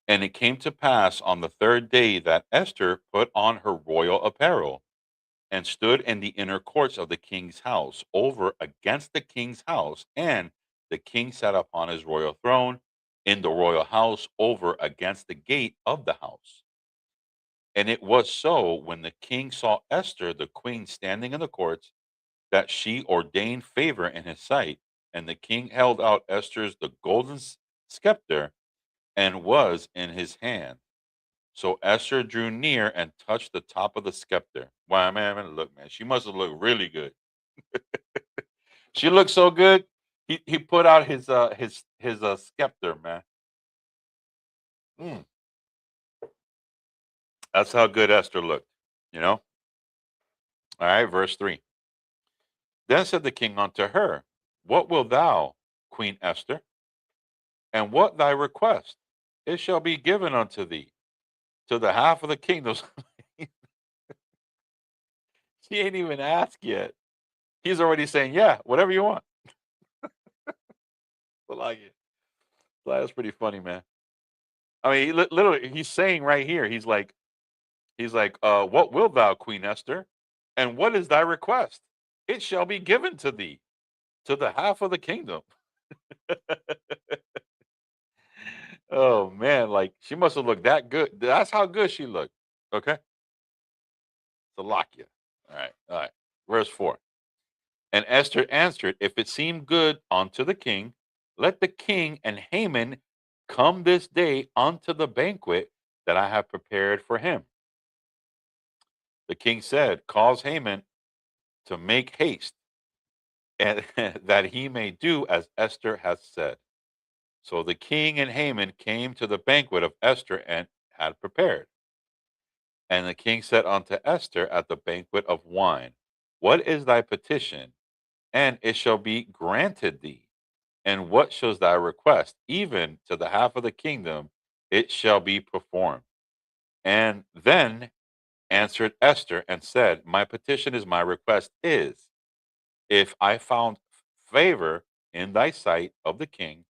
And it came to pass on the third day that Esther put on her royal apparel and stood in the inner courts of the king's house over against the king's house. And the king sat upon his royal throne in the royal house over against the gate of the house. And it was so when the king saw Esther, the queen, standing in the courts, that she ordained favor in his sight. And the king held out Esther's the golden scepter and was in his hand. So Esther drew near and touched the top of the scepter. Wow, man, look, man, she must have looked really good. She looked so good. He put out his scepter, man. Mm, that's how good Esther looked. You know. All right, verse 3. Then said the king unto her, What wilt thou, Queen Esther, and what thy request? It shall be given unto thee to the half of the kingdoms. She ain't even asked yet. He's already saying, yeah, whatever you want. I like it. That's pretty funny, man. I mean, literally, he's saying right here, he's like, what wilt thou, Queen Esther? And what is thy request? It shall be given to thee. to the half of the kingdom. Oh man, like she must have looked that good. That's how good she looked. Okay. Salakia. All right. All right. Verse 4. And Esther answered, if it seem good unto the king, let the king and Haman come this day unto the banquet that I have prepared for him. The king said, cause Haman to make haste, and that he may do as Esther hath said. So the king and Haman came to the banquet of Esther and had prepared. And the king said unto Esther at the banquet of wine, what is thy petition? And it shall be granted thee. And what shall thy request? Even to the half of the kingdom, it shall be performed. And then answered Esther and said, my petition is, my request is, if I found favor in thy sight of the king,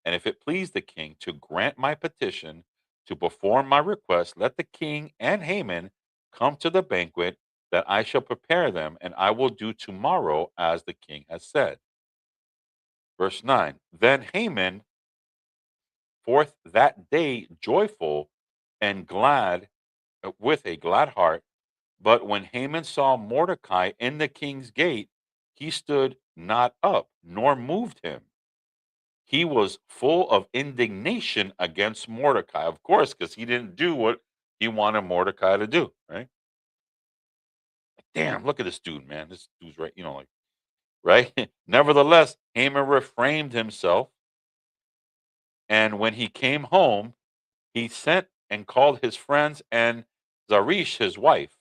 and if it please the king to grant my petition, to perform my request, let the king and Haman come to the banquet that I shall prepare them, and I will do tomorrow as the king has said. Verse 9. Then Haman forth that day joyful and glad, with a glad heart. But when Haman saw Mordecai in the king's gate, he stood not up, nor moved him. He was full of indignation against Mordecai, of course, because he didn't do what he wanted Mordecai to do, right? Like, damn, look at this dude, man. This dude's right, like, right? Nevertheless, Haman refrained himself, and when he came home, he sent and called his friends and Zeresh, his wife.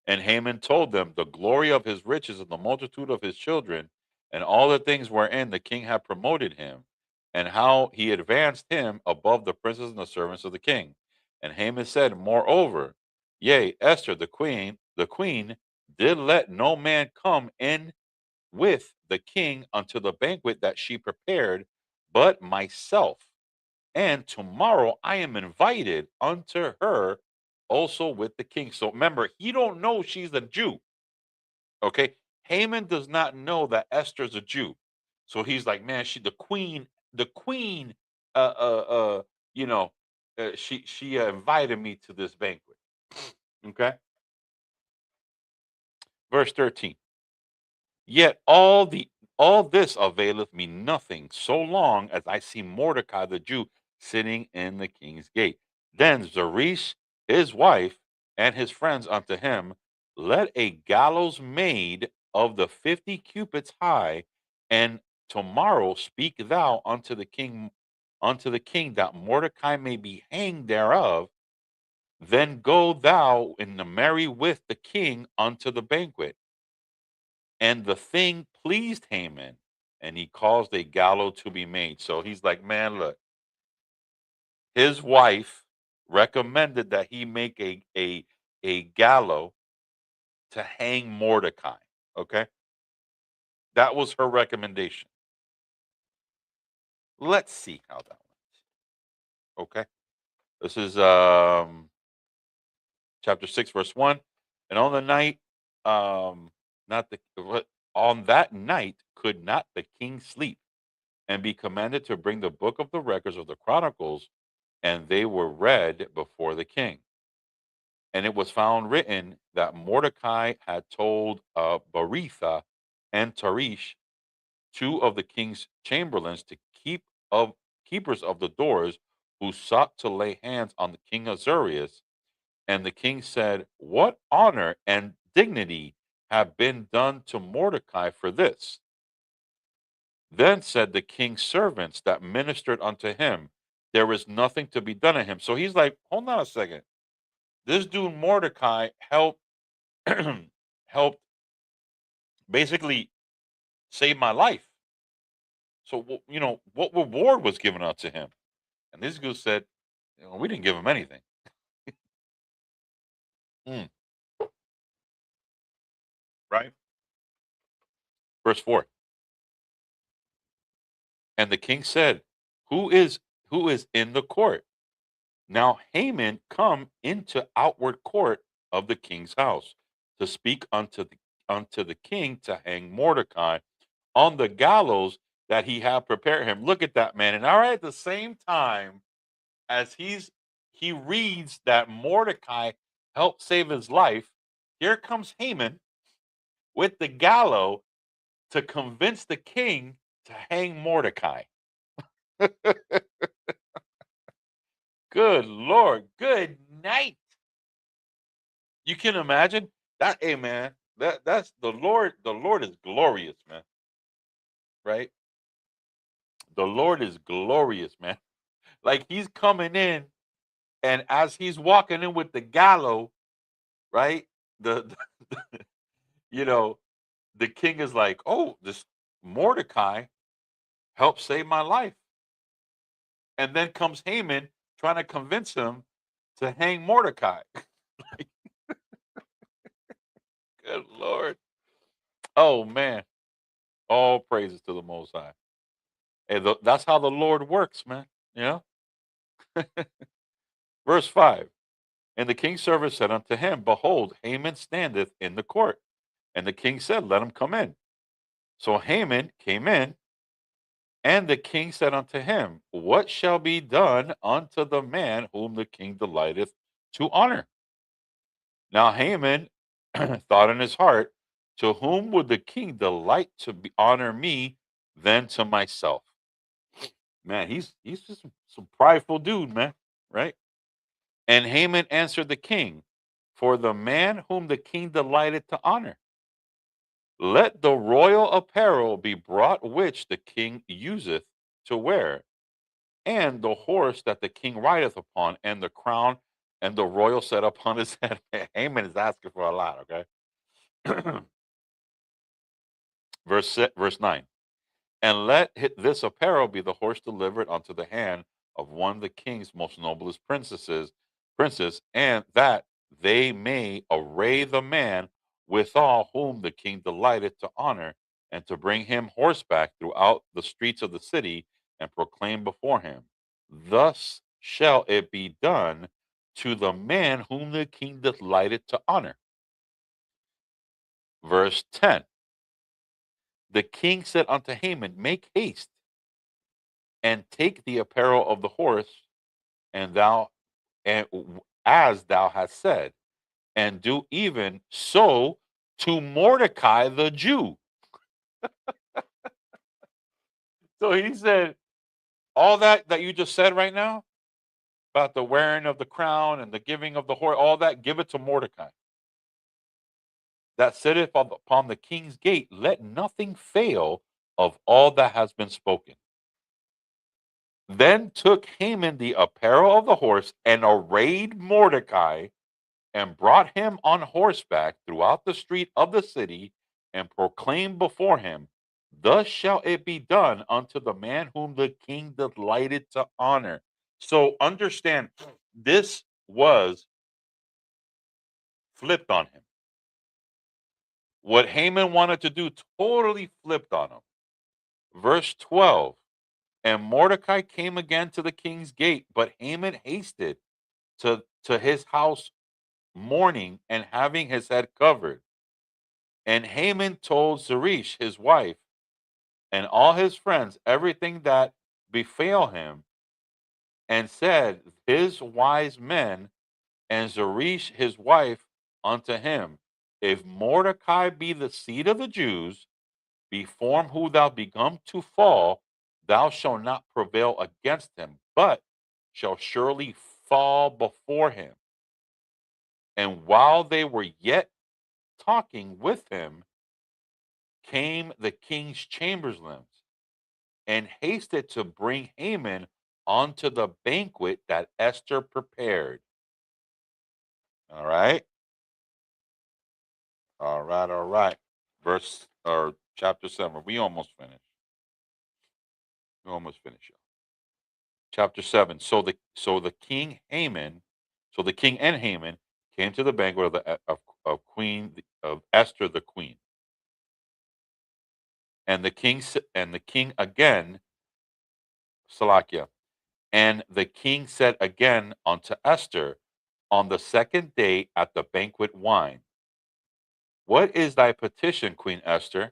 And Haman told them the glory of his riches and the multitude of his children, and all the things wherein the king had promoted him, and how he advanced him above the princes and the servants of the king. And Haman said, moreover, yea, Esther the queen did let no man come in with the king unto the banquet that she prepared, but myself. And tomorrow I am invited unto her also with the king. So remember, he don't know she's a Jew. Okay. Haman does not know that Esther's a Jew. So he's like, man, the queen, uh, uh, uh, you know, she invited me to this banquet. Okay. Verse 13. Yet all this availeth me nothing, so long as I see Mordecai the Jew sitting in the king's gate. Then Zeresh, his wife, and his friends unto him, let a gallows made of the 50 cubits high, and tomorrow speak thou unto the king that Mordecai may be hanged thereof. Then go thou in the merry with the king unto the banquet. And the thing pleased Haman, and he caused a gallows to be made. So he's like, man, look, his wife recommended that he make a gallows to hang Mordecai. Okay. That was her recommendation. Let's see how that went. Okay. This is chapter 6, verse 1. And on the night, not the on that night could not the king sleep, and be commanded to bring the book of the records of the chronicles, and they were read before the king. And it was found written that Mordecai had told Baritha and Tarish, two of the king's chamberlains, to keepers of the doors, who sought to lay hands on the king Ahasuerus. And the king said, what honor and dignity have been done to Mordecai for this? Then said the king's servants that ministered unto him, there is nothing to be done to him. So he's like, hold on a second. This dude Mordecai helped helped basically save my life. So what reward was given unto him? And this dude said, we didn't give him anything. Mm, right? Verse 4. And the king said, who is in the court? Now Haman come into outward court of the king's house to speak unto the king to hang Mordecai on the gallows that he had prepared him. Look at that, man. And all right, at the same time as he reads that Mordecai helped save his life, here comes Haman with the gallows to convince the king to hang Mordecai. Good Lord. Good night. You can imagine that. Hey, man, that's the Lord. The Lord is glorious, man. Right? The Lord is glorious, man. Like he's coming in, and as he's walking in with the gallows, right? The you know, the king is like, "Oh, this Mordecai helped save my life," and then comes Haman trying to convince him to hang Mordecai. Good Lord. Oh man. All praises to the Most High. And that's how the Lord works, man. You know? Verse 5. And the king's servant said unto him, Behold, Haman standeth in the court. And the king said, Let him come in. So Haman came in, and the king said unto him, What shall be done unto the man whom the king delighteth to honor? Now Haman thought in his heart, To whom would the king delight to honor me than to myself? Man, he's just some prideful dude, man, right? And Haman answered the king, For the man whom the king delighted to honor, let the royal apparel be brought which the king useth to wear, and the horse that the king rideth upon, and the crown and the royal set upon his head. Haman is asking for a lot, okay? Verse 9. And let this apparel be the horse delivered unto the hand of one of the king's most noblest princes, and that they may array the man withal whom the king delighted to honor, and to bring him horseback throughout the streets of the city, and proclaim before him, Thus shall it be done to the man whom the king delighted to honor. Verse 10. The king said unto Haman, Make haste and take the apparel of the horse, and as thou hast said, and do even so to Mordecai the Jew. So he said, all that you just said right now about the wearing of the crown and the giving of the horse, all that, give it to Mordecai. That sitteth upon the king's gate, let nothing fail of all that has been spoken. Then took Haman the apparel of the horse and arrayed Mordecai, and brought him on horseback throughout the street of the city, and proclaimed before him, Thus shall it be done unto the man whom the king delighted to honor. So understand, this was flipped on him. What Haman wanted to do totally flipped on him. Verse 12. And Mordecai came again to the king's gate, but Haman hasted to his house mourning and having his head covered. And Haman told Zeresh, his wife, and all his friends everything that befell him, and said, His wise men and Zeresh, his wife, unto him, If Mordecai be the seed of the Jews, before who thou become to fall, thou shalt not prevail against him, but shall surely fall before him. And while they were yet talking with him, came the king's chamberlains, and hasted to bring Haman onto the banquet that Esther prepared. All right. All right. All right. Verse or chapter 7. We almost finished. We almost finished. Y'all. Chapter 7. So the king Haman, so the king and Haman came to the banquet of Queen of Esther the queen. And the king again, Salakia, and the king said again unto Esther, On the second day at the banquet wine, What is thy petition, Queen Esther?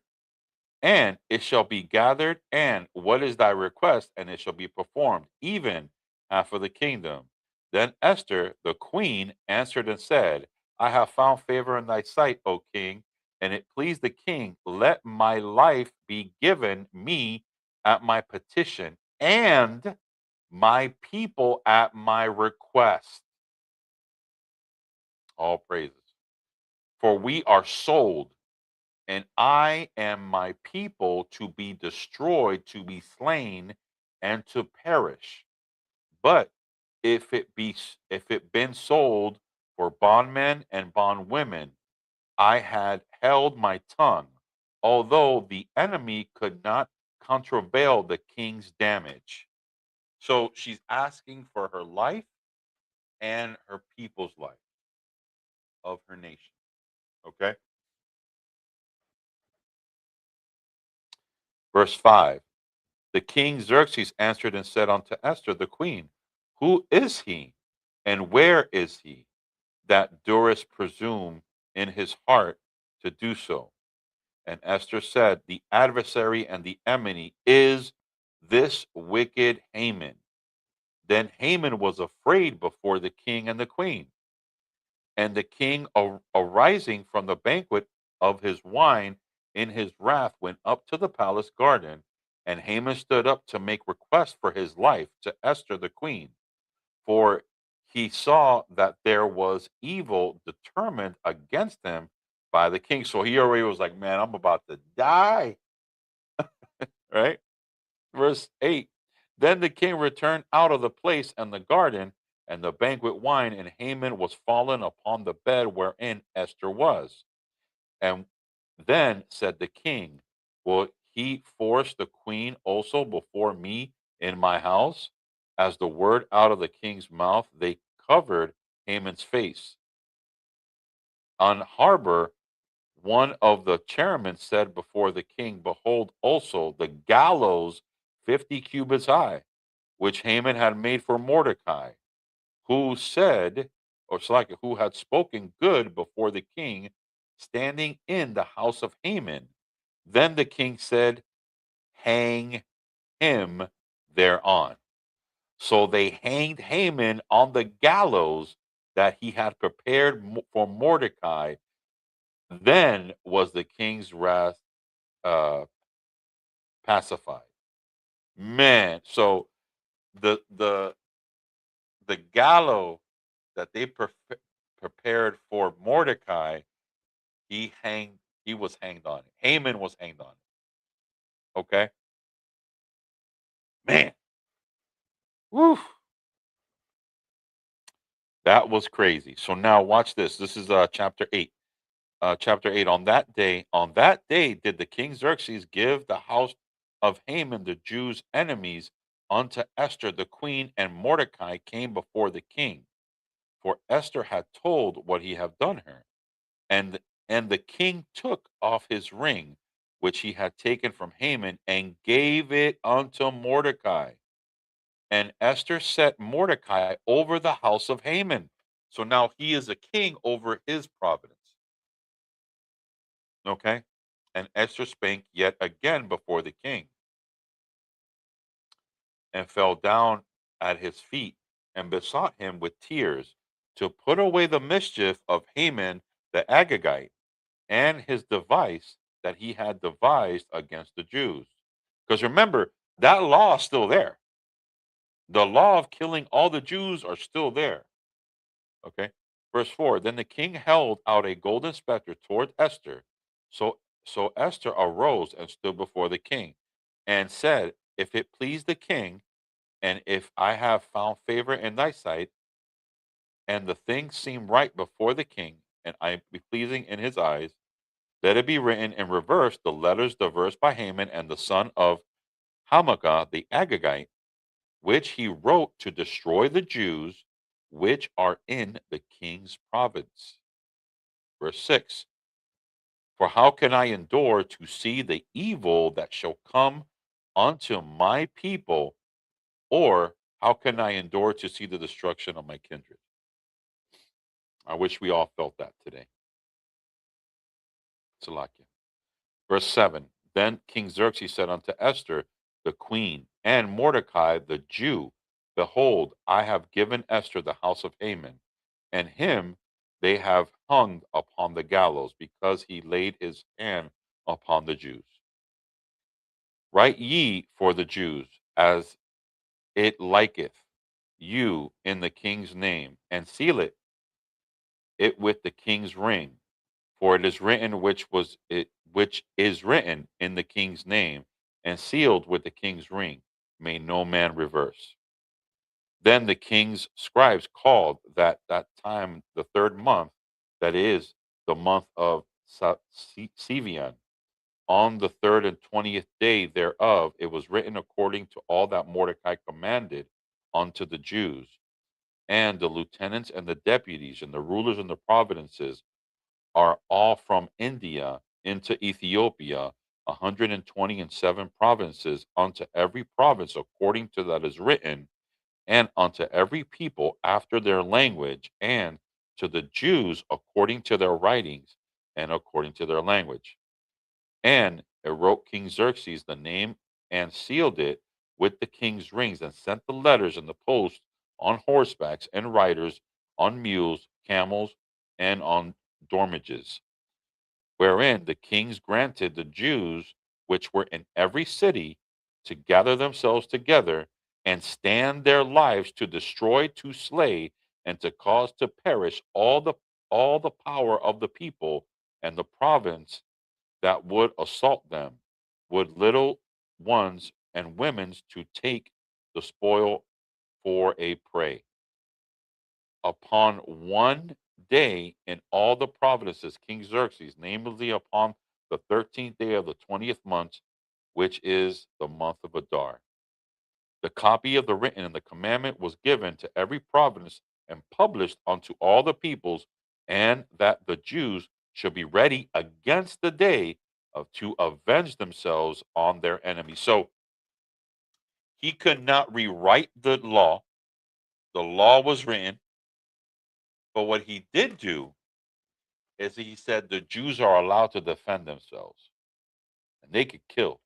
And it shall be gathered. And what is thy request? And it shall be performed, even half of the kingdom. Then Esther, the queen, answered and said, I have found favor in thy sight, O king, and it pleased the king. Let my life be given me at my petition, and my people at my request. All praises. For we are sold, and I am my people to be destroyed, to be slain, and to perish. But if it been sold for bondmen and bondwomen, I had held my tongue, although the enemy could not countervail the king's damage. So she's asking for her life and her people's life of her nation. Okay. Verse 5. The king Xerxes answered and said unto Esther the queen, Who is he, and where is he, that durst presume in his heart to do so? And Esther said, The adversary and the enemy is this wicked Haman. Then Haman was afraid before the king and the queen. And the king, arising from the banquet of his wine in his wrath, went up to the palace garden. And Haman stood up to make request for his life to Esther the queen, for he saw that there was evil determined against him by the king. So he already was like, man, I'm about to die, right? Verse 8. Then the king returned out of the place and the garden and the banquet wine, and Haman was fallen upon the bed wherein Esther was. And then said the king, Will he force the queen also before me in my house? As the word out of the king's mouth, they covered Haman's face. On harbor, one of the chairmen said before the king, Behold also the gallows 50 cubits high, which Haman had made for Mordecai, who said, or like who had spoken good before the king, standing in the house of Haman. Then the king said, Hang him thereon. So they hanged Haman on the gallows that he had prepared for Mordecai. Then was the king's wrath uh, pacified. Man, so the the gallows that they prepared for Mordecai, he was hanged on it. Haman was hanged on it. Okay, man, woo, that was crazy. So now watch this. This is chapter 8. Chapter 8. On that day did the king Xerxes give the house of Haman, the Jews' enemies, unto Esther the queen, and Mordecai came before the king. For Esther had told what he had done her. And and the king took off his ring, which he had taken from Haman, and gave it unto Mordecai. And Esther set Mordecai over the house of Haman. So now he is a king over his province. Okay. And Esther spake yet again before the king, and fell down at his feet, and besought him with tears to put away the mischief of Haman the Agagite, and his device that he had devised against the Jews. Because remember, that law is still there. The law of killing all the Jews are still there. Okay. Verse 4. Then the king held out a golden scepter toward Esther. So Esther arose and stood before the king, and said, If it please the king, and if I have found favor in thy sight, and the thing seem right before the king, and I be pleasing in his eyes, let it be written in reverse the letters diverse by Haman and the son of Hamagah the Agagite, which he wrote to destroy the Jews which are in the king's province. Verse 6. For how can I endure to see the evil that shall come unto my people, or how can I endure to see the destruction of my kindred? I wish we all felt that today. Salakia. Verse 7. Then King Xerxes said unto Esther, the queen, and Mordecai, the Jew, behold, I have given Esther the house of Haman, and him they have hung upon the gallows, because he laid his hand upon the Jews. Write ye for the Jews, as it liketh you in the king's name, and seal it with the king's ring. For it is written which is written in the king's name, and sealed with the king's ring. May no man reverse. Then the king's scribes called that time the third month, that is the month of Sivian. On the third and 20th day thereof, it was written according to all that Mordecai commanded unto the Jews, and the lieutenants and the deputies and the rulers in the provinces are all from India into Ethiopia, 127 provinces, unto every province according to that is written, and unto every people after their language, and to the Jews according to their writings and according to their language. And it wrote King Xerxes the name, and sealed it with the king's rings, and sent the letters in the post on horsebacks, and riders on mules, camels, and on dormiges, wherein the kings granted the Jews which were in every city to gather themselves together, and stand their lives to destroy, to slay, and to cause to perish all the power of the people and the province that would assault them, with little ones and women's, to take the spoil for a prey. Upon one day in all the provinces, King Xerxes, namely upon the 13th day of the 20th month, which is the month of Adar. The copy of the written and the commandment was given to every province, and published unto all the peoples, and that the Jews should be ready against the day of to avenge themselves on their enemies. So he could not rewrite the law. The law was written, but what he did do is he said the Jews are allowed to defend themselves, and they could kill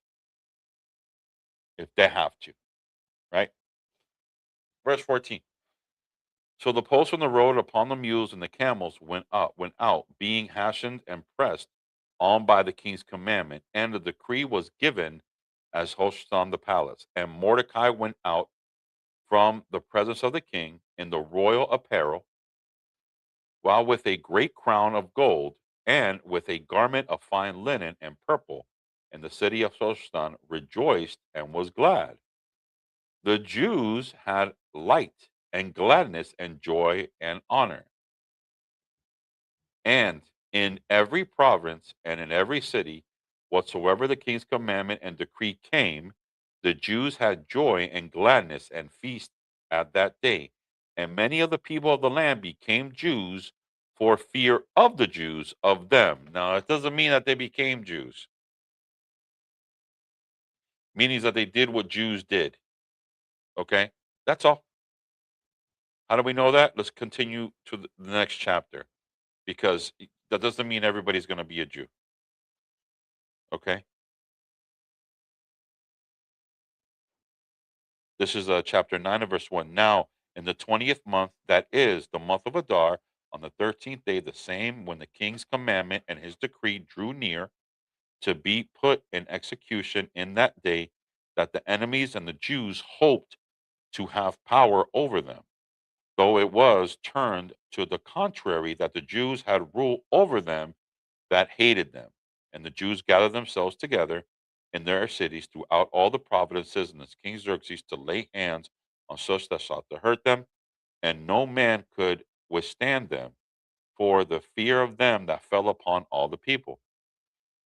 if they have to, right? Verse 14. So the posts on the road upon the mules and the camels went out, being hastened and pressed on by the king's commandment, and the decree was given as host on the palace. And Mordecai went out from the presence of the king in the royal apparel, while with a great crown of gold, and with a garment of fine linen and purple. And the city of Shoshan rejoiced and was glad. The Jews had light and gladness and joy and honor. And in every province and in every city, whatsoever the king's commandment and decree came, the Jews had joy and gladness and feast at that day. And many of the people of the land became Jews for fear of the Jews of them. Now, it doesn't mean that they became Jews, meaning that they did what Jews did. Okay? That's all. How do we know that? Let's continue to the next chapter, because that doesn't mean everybody's going to be a Jew. Okay? This is chapter 9 of verse 1. Now, in the 20th month, that is the month of Adar, on the 13th day, the same, when the king's commandment and his decree drew near to be put in execution in that day, that the enemies and the Jews hoped to have power over them, though it was turned to the contrary, that the Jews had rule over them that hated them. And the Jews gathered themselves together in their cities throughout all the provinces, and the king Xerxes to lay hands on such that sought to hurt them, and no man could withstand them, for the fear of them that fell upon all the people.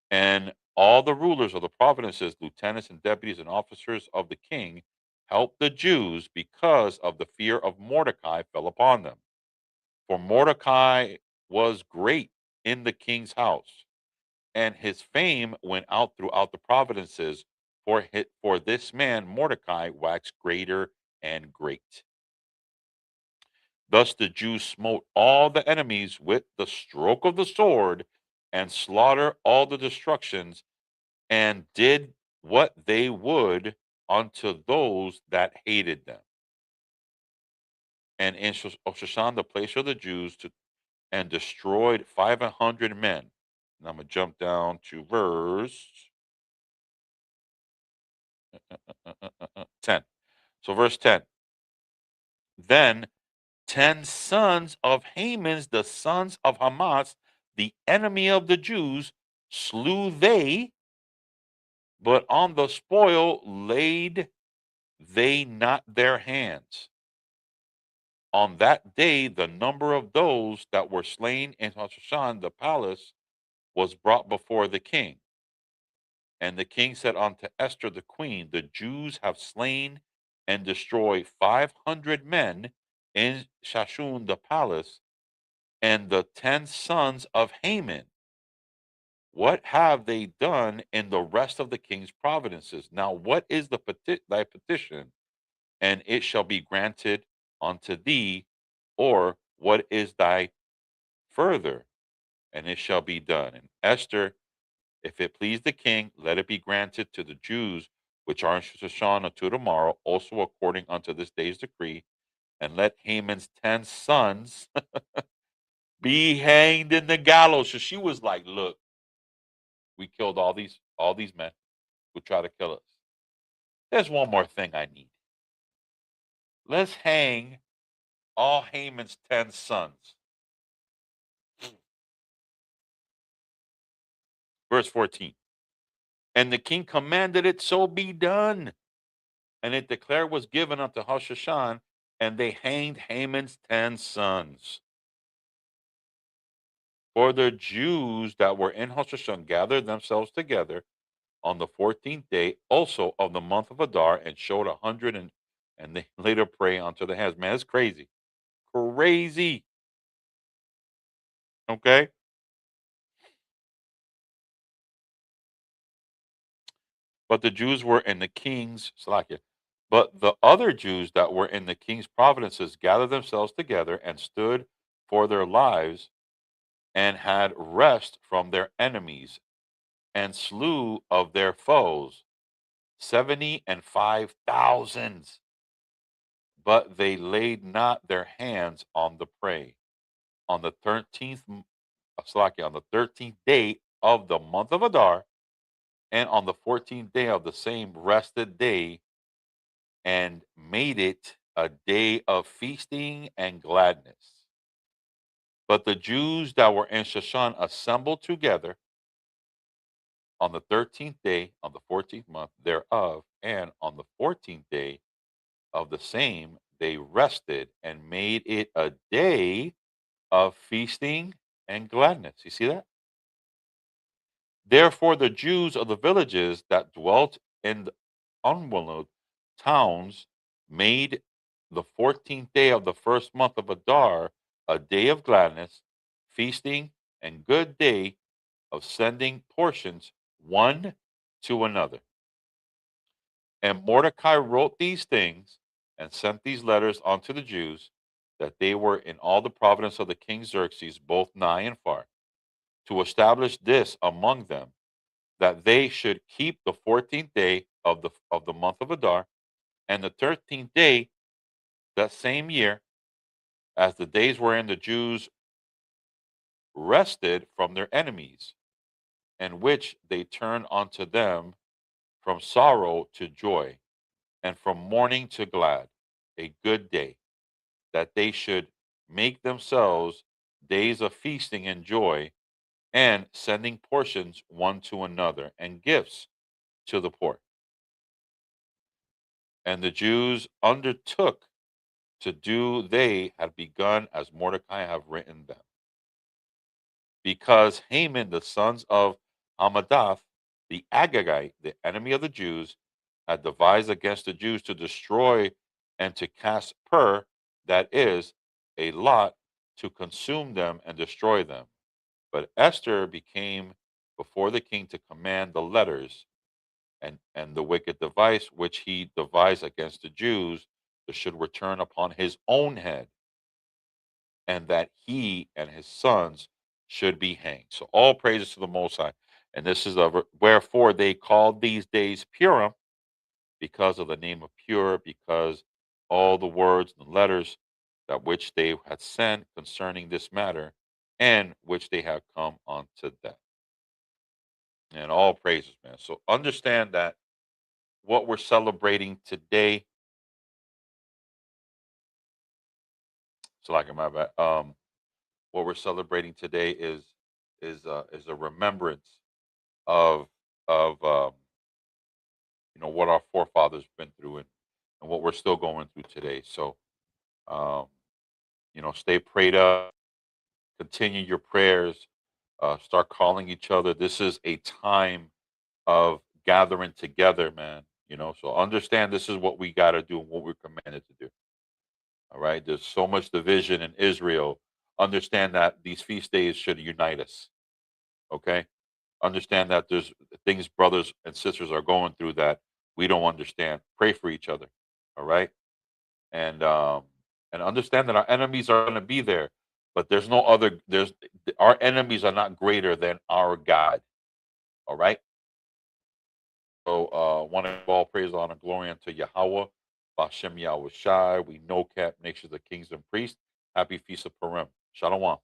And all the rulers of the provinces, lieutenants and deputies and officers of the king, helped the Jews, because of the fear of Mordecai fell upon them. For Mordecai was great in the king's house, and his fame went out throughout the provinces, for this man Mordecai waxed greater and great. Thus the Jews smote all the enemies with the stroke of the sword, and slaughter all the destructions, and did what they would unto those that hated them. And in Shushan, the place of the Jews, and destroyed 500 men. And I'm going to jump down to verse 10. So, verse 10. Then 10 sons of Haman's, the sons of Hamas, the enemy of the Jews, slew they, but on the spoil laid they not their hands. On that day, the number of those that were slain in Shushan the palace was brought before the king. And the king said unto Esther the queen, the Jews have slain and destroyed 500 men in Shashun the palace, and the 10 sons of Haman. What have they done in the rest of the king's provinces? Now, what is thy petition? And it shall be granted unto thee, or what is thy further? And it shall be done. And Esther, if it please the king, let it be granted to the Jews which are in Shushan unto tomorrow, also according unto this day's decree, and let Haman's 10 sons be hanged in the gallows. So she was like, look, we killed all these men who try to kill us. There's one more thing I need. Let's hang all Haman's 10 sons. Verse 14. And the king commanded it so be done. And it declared was given unto Hushashan, and they hanged Haman's 10 sons. For the Jews that were in Hushashan gathered themselves together on the 14th day also of the month of Adar, and showed 100, and they later pray unto the hands. Man, it's crazy. Crazy. Okay? But the Jews were in the king's Salakia. But the other Jews that were in the king's provinces gathered themselves together and stood for their lives, and had rest from their enemies, and slew of their foes 75,000. But they laid not their hands on the prey. On the 13th day of the month of Adar, and on the 14th day of the same rested day, and made it a day of feasting and gladness. But the Jews that were in Shushan assembled together on the 13th day of the 14th month thereof, and on the 14th day of the same, they rested and made it a day of feasting and gladness. You see that? Therefore, the Jews of the villages that dwelt in the unwalled towns made the 14th day of the first month of Adar a day of gladness, feasting, and good day of sending portions one to another. And Mordecai wrote these things and sent these letters unto the Jews, that they were in all the province of the king Xerxes, both nigh and far, to establish this among them, that they should keep the 14th day of the month of Adar, and the 13th day that same year, as the days wherein the Jews rested from their enemies, and which they turned unto them from sorrow to joy, and from mourning to glad, a good day, that they should make themselves days of feasting and joy, and sending portions one to another, and gifts to the poor. And the Jews undertook to do they had begun as Mordecai have written them. Because Haman, the sons of Hammedatha, the Agagite, the enemy of the Jews, had devised against the Jews to destroy and to cast that is, a lot, to consume them and destroy them. But Esther became before the king to command the letters, and the wicked device which he devised against the Jews should return upon his own head, and that he and his sons should be hanged. So all praises to the Most High. And this is wherefore they called these days Purim, because of the name of pure, because all the words and letters that which they had sent concerning this matter, and which they have come unto death. And all praises, man. So understand that what we're celebrating today, so like my bad, what we're celebrating today is a remembrance of of what our forefathers been through, and what we're still going through today. So um, stay prayed up, continue your prayers, start calling each other. This is a time of gathering together, man. So understand this is what we got to do and what we're commanded to do. All right. There's so much division in Israel. Understand that these feast days should unite us. Okay. Understand that there's things brothers and sisters are going through that we don't understand. Pray for each other. All right. And understand that our enemies are going to be there, but there's no other. There's Our enemies are not greater than our God. All right. So, want to give all praise, honor, glory unto Yahweh, Bashem Yahweh Shai. We know cap nations of kings and priests. Happy feast of Purim. Shalom.